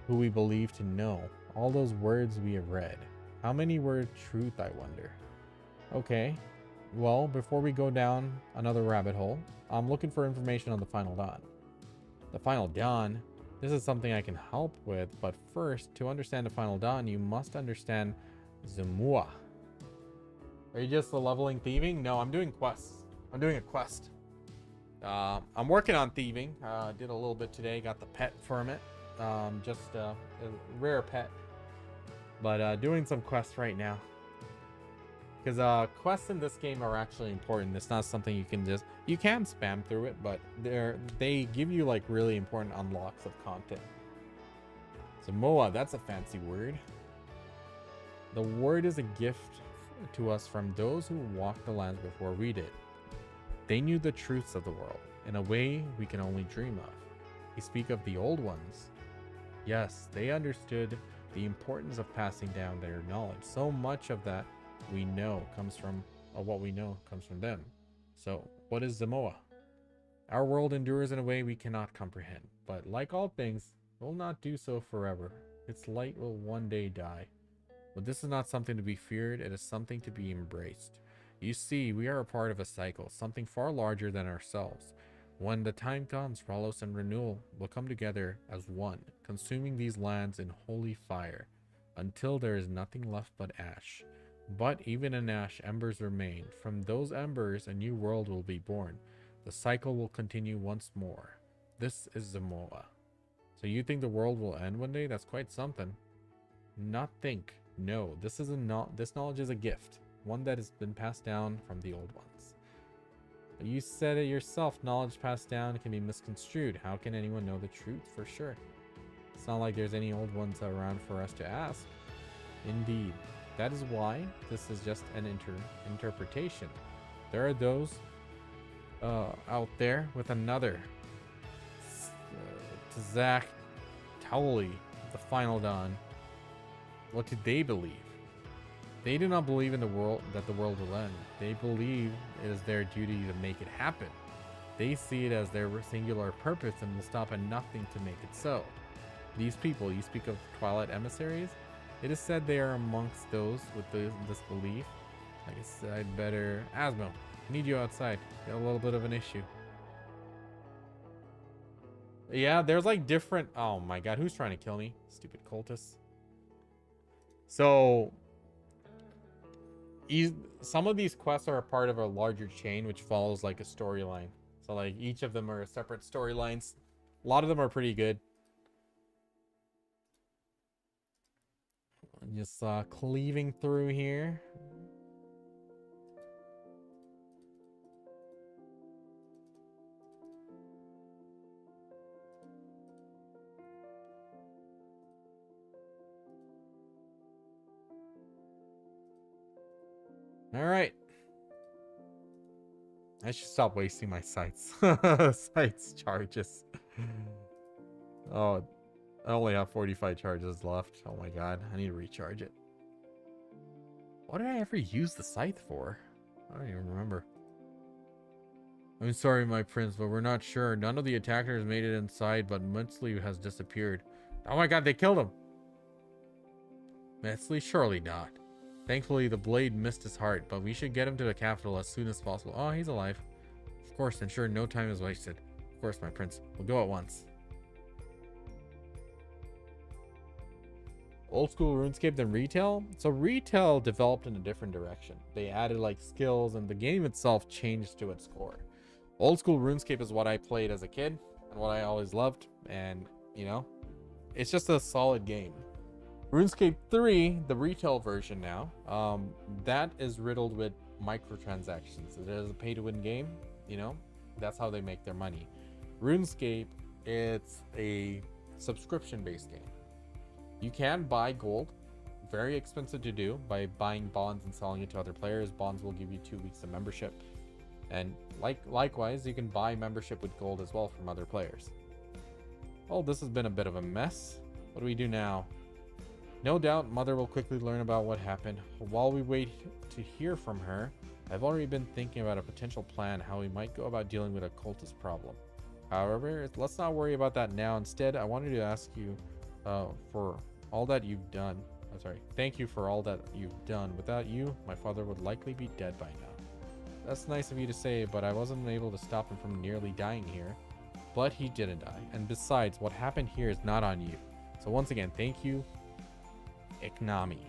we believe to know. All those words we have read. How many were truth, I wonder? Okay. Well, before we go down another rabbit hole, I'm looking for information on the Final Dawn. The Final Dawn? This is something I can help with, but first, to understand the Final Dawn, you must understand Zemua. Are you just leveling thieving? No, I'm doing quests. I'm doing a quest. I'm working on thieving. Did a little bit today, got the pet from it. Just a rare pet. But doing some quests right now. Because quests in this game are actually important. It's not something you can spam through it, but they give you like really important unlocks of content. Samoa, that's a fancy word. The word is a gift to us from those who walked the lands before we did. They knew the truths of the world in a way we can only dream of. We speak of the old ones. Yes, they understood the importance of passing down their knowledge. So much of that we know comes from, what we know comes from them. So, what is Zamoa? Our world endures in a way we cannot comprehend, but like all things, will not do so forever. Its light will one day die. But this is not something to be feared, it is something to be embraced. You see, we are a part of a cycle, something far larger than ourselves. When the time comes, Ralos and Renewal will come together as one, consuming these lands in holy fire, until there is nothing left but ash. But even in ash, embers remain. From those embers, a new world will be born. The cycle will continue once more. This is Zamoa. So you think the world will end one day? That's quite something. Not think. No, this knowledge is a gift, one that has been passed down from the old ones. You said it yourself, knowledge passed down can be misconstrued. How can anyone know the truth for sure? It's not like there's any old ones around for us to ask. Indeed. That is why this is just an interpretation. There are those out there with another Tzak Howley, the final dawn. What did they believe? They do not believe in the world that the world will end. They believe it is their duty to make it happen. They see it as their singular purpose and will stop at nothing to make it so. These people, you speak of Twilight emissaries, it is said they are amongst those with this belief. I guess I'd better... Asmo, I need you outside. Got a little bit of an issue. Yeah, there's like different... Oh my god, who's trying to kill me? Stupid cultists. So... some of these quests are a part of a larger chain which follows like a storyline. So like each of them are separate storylines. A lot of them are pretty good. Just cleaving through here. All right. I should stop wasting my sights. Sights charges. Oh, I only have 45 charges left. Oh my god, I need to recharge it. What did I ever use the scythe for? I don't even remember. I'm sorry, my prince, but we're not sure. None of the attackers made it inside, but Metzley has disappeared. Oh my god, they killed him! Metzley? Surely not. Thankfully, the blade missed his heart, but we should get him to the capital as soon as possible. Oh, he's alive. Of course, ensure no time is wasted. Of course, my prince. We'll go at once. Old school RuneScape than retail? So retail developed in a different direction. They added like skills and the game itself changed to its core. Old school RuneScape is what I played as a kid and what I always loved. And, you know, it's just a solid game. RuneScape 3, the retail version now, that is riddled with microtransactions. It is a pay-to-win game, you know, that's how they make their money. RuneScape, it's a subscription-based game. You can buy gold, very expensive to do, by buying bonds and selling it to other players. Bonds will give you 2 weeks of membership. And likewise, you can buy membership with gold as well from other players. Well, this has been a bit of a mess. What do we do now? No doubt, Mother will quickly learn about what happened. While we wait to hear from her, I've already been thinking about a potential plan how we might go about dealing with a cultist problem. However, let's not worry about that now. Instead, I wanted to ask you for all that you've done. I'm sorry. Thank you for all that you've done. Without you, my father would likely be dead by now. That's nice of you to say, but I wasn't able to stop him from nearly dying here. But he didn't die. And besides, what happened here is not on you. So once again, thank you, Iknami.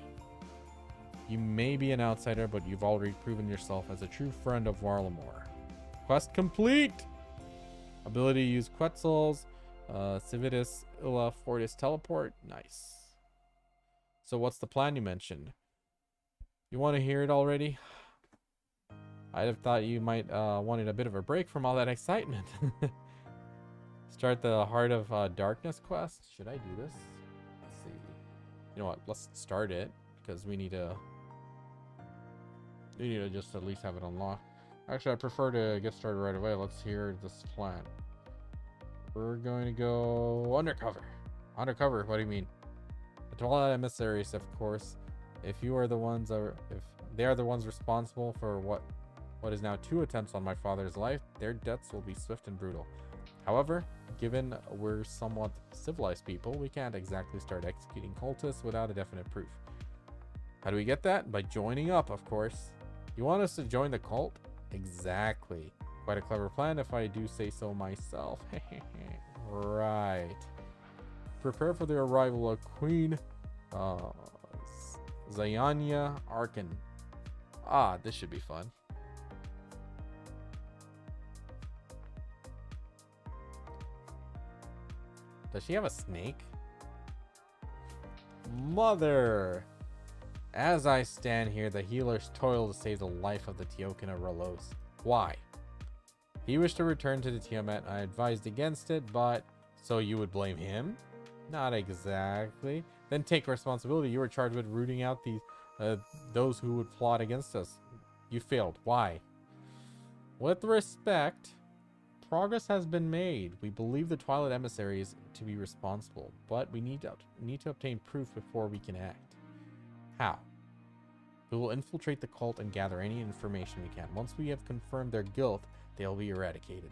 You may be an outsider, but you've already proven yourself as a true friend of Warlamore. Quest complete! Ability to use Quetzals, Civitas, Illa, Fortis, Teleport. Nice. So what's the plan you mentioned? You want to hear it already? I'd have thought you might wanted a bit of a break from all that excitement. Start the Heart of Darkness quest. Should I do this? Let's see. You know what? Let's start it because we need to just at least have it unlocked. Actually, I prefer to get started right away. Let's hear this plan. We're going to go undercover. Undercover? What do you mean? The Twilight emissaries, of course. If they are the ones responsible for what is now 2 attempts on my father's life, their deaths will be swift and brutal. However, given we're somewhat civilized people, we can't exactly start executing cultists without a definite proof. How do we get that? By joining up, of course. You want us to join the cult? Exactly. Quite a clever plan if I do say so myself. Right. Prepare for the arrival of Queen Zayanya Arkan. Ah, this should be fun. Does she have a snake? Mother! As I stand here, the healers toil to save the life of the Teokina Rolos. Why? He wished to return to the Tiamat. I advised against it, but... So you would blame him? Not exactly. Then take responsibility. You were charged with rooting out those who would plot against us. You failed. Why? With respect, progress has been made. We believe the Twilight emissaries to be responsible, but we need to obtain proof before we can act. How? We will infiltrate the cult and gather any information we can. Once we have confirmed their guilt, they'll be eradicated.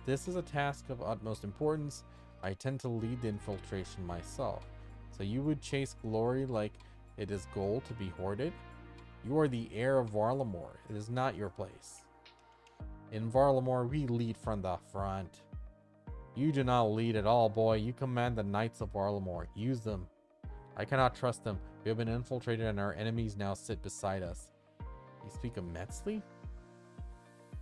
This is a task of utmost importance. I tend to lead the infiltration myself. So you would chase glory like it is gold to be hoarded? You are the heir of Varlamore. It is not your place. In Varlamore, we lead from the front. You do not lead at all, boy. You command the Knights of Varlamore. Use them. I cannot trust them. We have been infiltrated and our enemies now sit beside us. You speak of Metzley?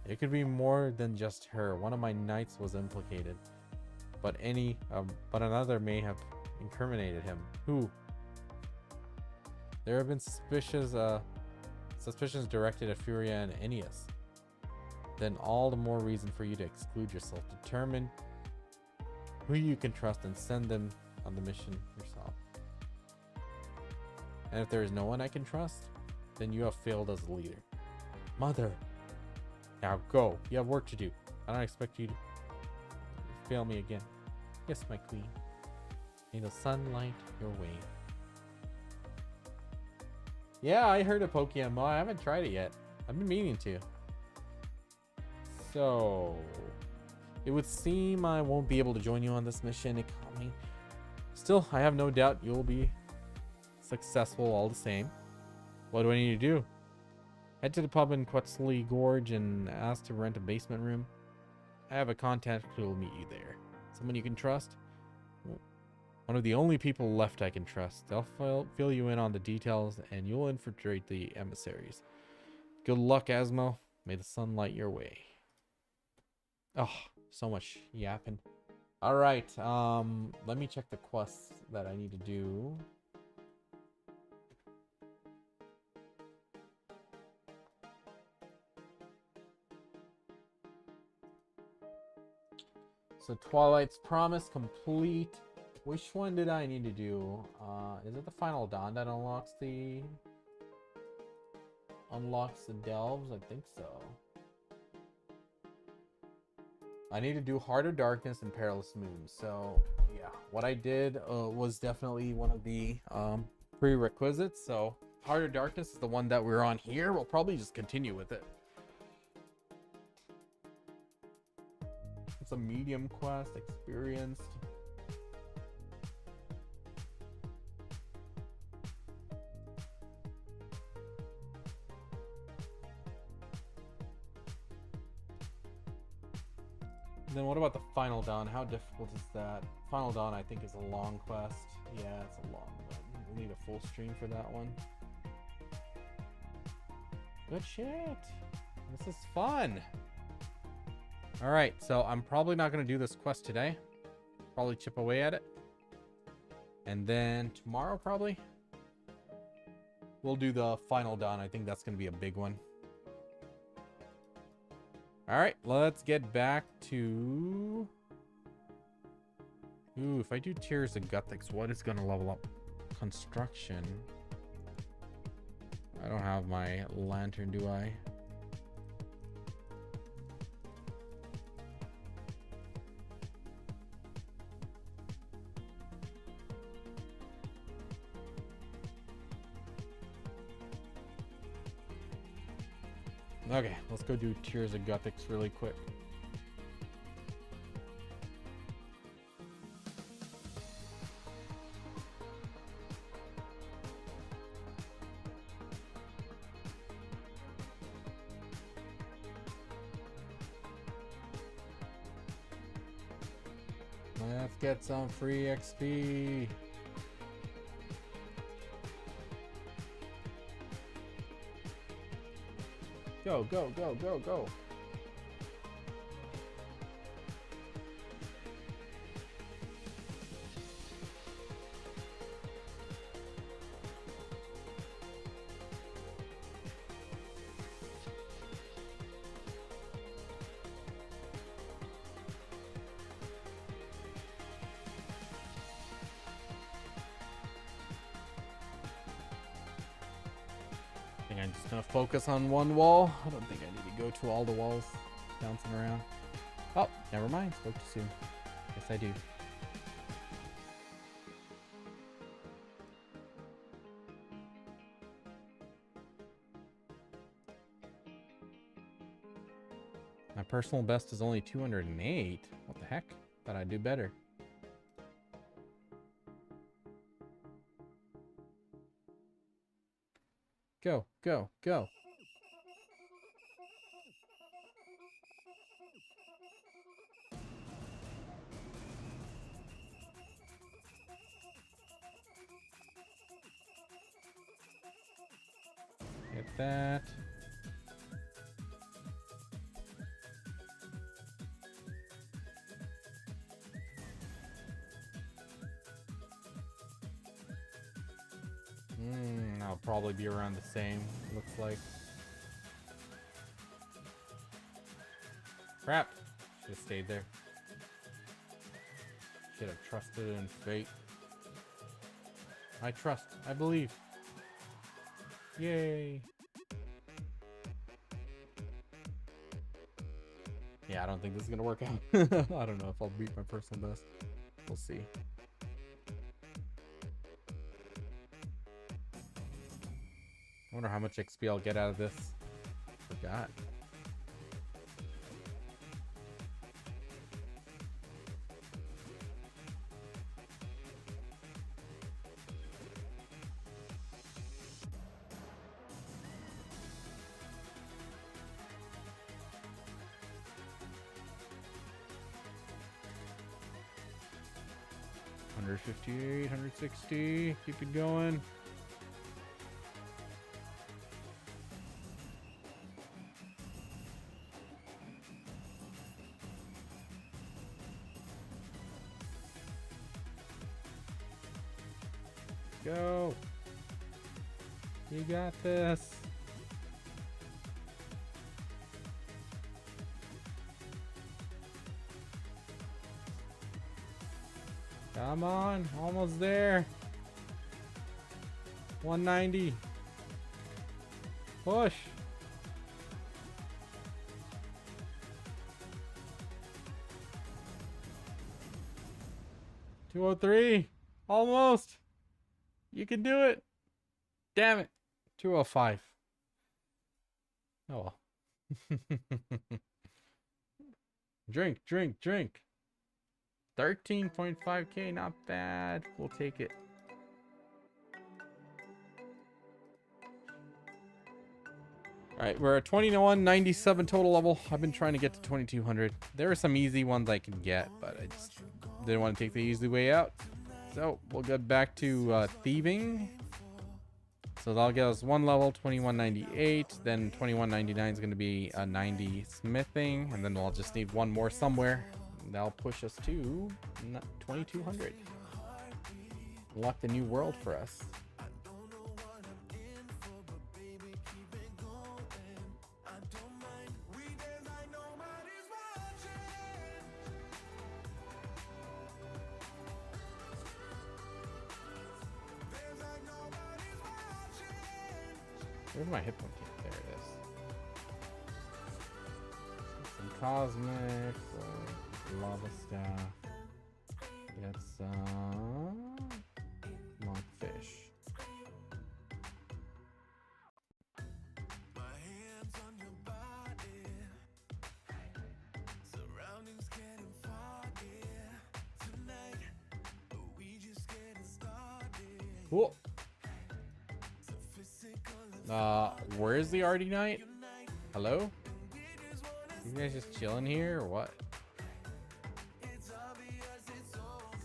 It could be more than just her. One of my knights was implicated. But another may have incriminated him. Who? There have been suspicions directed at Furia and Ennius. Then all the more reason for you to exclude yourself. Determine who you can trust and send them on the mission yourself. And if there is no one I can trust, then you have failed as a leader. Mother! Now go. You have work to do. I don't expect you to fail me again. Yes, my queen. May the sun light your way. Yeah, I heard of Pokemon. I haven't tried it yet. I've been meaning to. So, it would seem I won't be able to join you on this mission, Ikami. Still, I have no doubt you'll be successful all the same. What do I need to do? Head to the pub in Quetzalcoatl Gorge and ask to rent a basement room. I have a contact who will meet you there. Someone you can trust? One of the only people left I can trust. They'll fill you in on the details and you'll infiltrate the emissaries. Good luck, Asmo. May the sun light your way. Oh, so much yapping. All right, let me check the quests that I need to do. So Twilight's Promise complete. Which one did I need to do? Is it the Final Dawn that unlocks the delves? I think so. I need to do Heart of Darkness and Perilous Moon. So yeah, what I did was definitely one of the prerequisites. So Heart of Darkness is the one that we're on here. We'll probably just continue with it. It's a medium quest, experienced. Then what about the Final Dawn? How difficult is that? Final Dawn, I think, is a long quest. Yeah, it's a long one. We'll need a full stream for that one. Good shit. This is fun. All right, so I'm probably not going to do this quest today. Probably chip away at it. And then tomorrow, probably, we'll do the Final Dawn. I think that's going to be a big one. All right, let's get back to... Ooh, if I do Tears of Guthix, what is going to level up? Construction. I don't have my lantern, do I? Okay, let's go do Tears of Guthix really quick. Let's get some free XP. Go, go, go, go, go. I'm just gonna focus on one wall. I don't think I need to go to all the walls bouncing around. Never mind. Spoke too soon. Yes, I do. My personal best is only 208. What the heck? Thought I'd do better. Go, go, go. Get that. I'll probably be around the same, looks like. Crap! Should have stayed there. Should have trusted in fate. I trust. I believe. Yay! Yeah, I don't think this is gonna work out. I don't know if I'll beat my personal best. We'll see. I wonder how much XP I'll get out of this. Forgot. $158, $160. Keep it going. Go. You got this. Come on, almost there. 190. Push. $203. Almost. You can do it. Damn it. 205. Oh well. Drink, drink, drink. 13.5k, not bad. We'll take it. Alright, we're at 2197 total level. I've been trying to get to 2200. There are some easy ones I can get, but I just didn't want to take the easy way out. So we'll get back to thieving. So that'll get us one level, 2198. Then 2199 is going to be a 90 smithing, and then we'll just need one more somewhere. That'll push us to 2200. Unlock the new world for us. Where's my hit point? There it is. Some cosmics, lava staff. Get some monkfish. Cool. Where's the Artie Knight? Hello? You guys just chilling here or what? Let's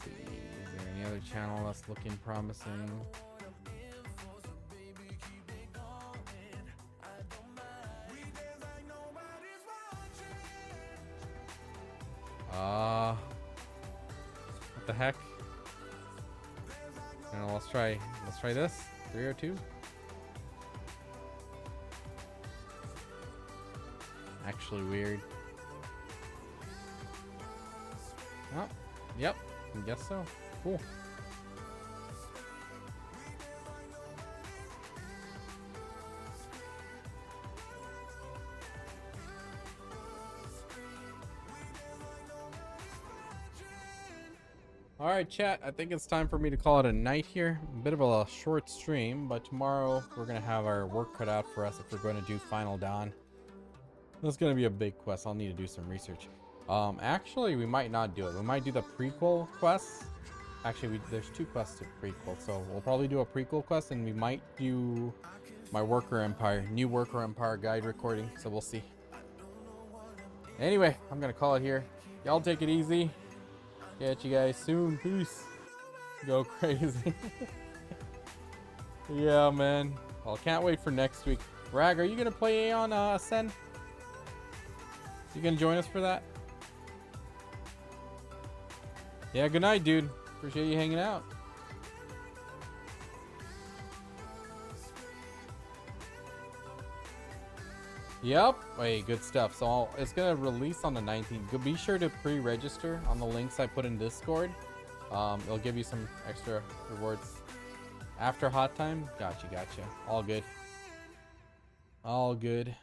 see, is there any other channel that's looking promising? What the heck? No, let's try this. 302. Actually weird. Oh, yep, I guess so. Cool. All right, chat. I think it's time for me to call it a night here. A bit of a short stream, but tomorrow we're gonna have our work cut out for us if we're going to do Final Dawn. That's gonna be a big quest. I'll need to do some research. Actually, we might not do it. We might do the prequel quests. Actually, there's 2 quests to prequel, so we'll probably do a prequel quest, and we might do my Worker Empire, new Worker Empire guide recording. So we'll see. Anyway, I'm gonna call it here. Y'all take it easy. Catch you guys soon. Peace. Go crazy. Yeah, man. Well, can't wait for next week. Rag, are you gonna play Aion Ascend? You gonna join us for that? Yeah, good night, dude. Appreciate you hanging out. Yep. Wait, good stuff. So it's gonna release on the 19th. Be sure to pre-register on the links I put in Discord. It'll give you some extra rewards after hot time. Gotcha. All good.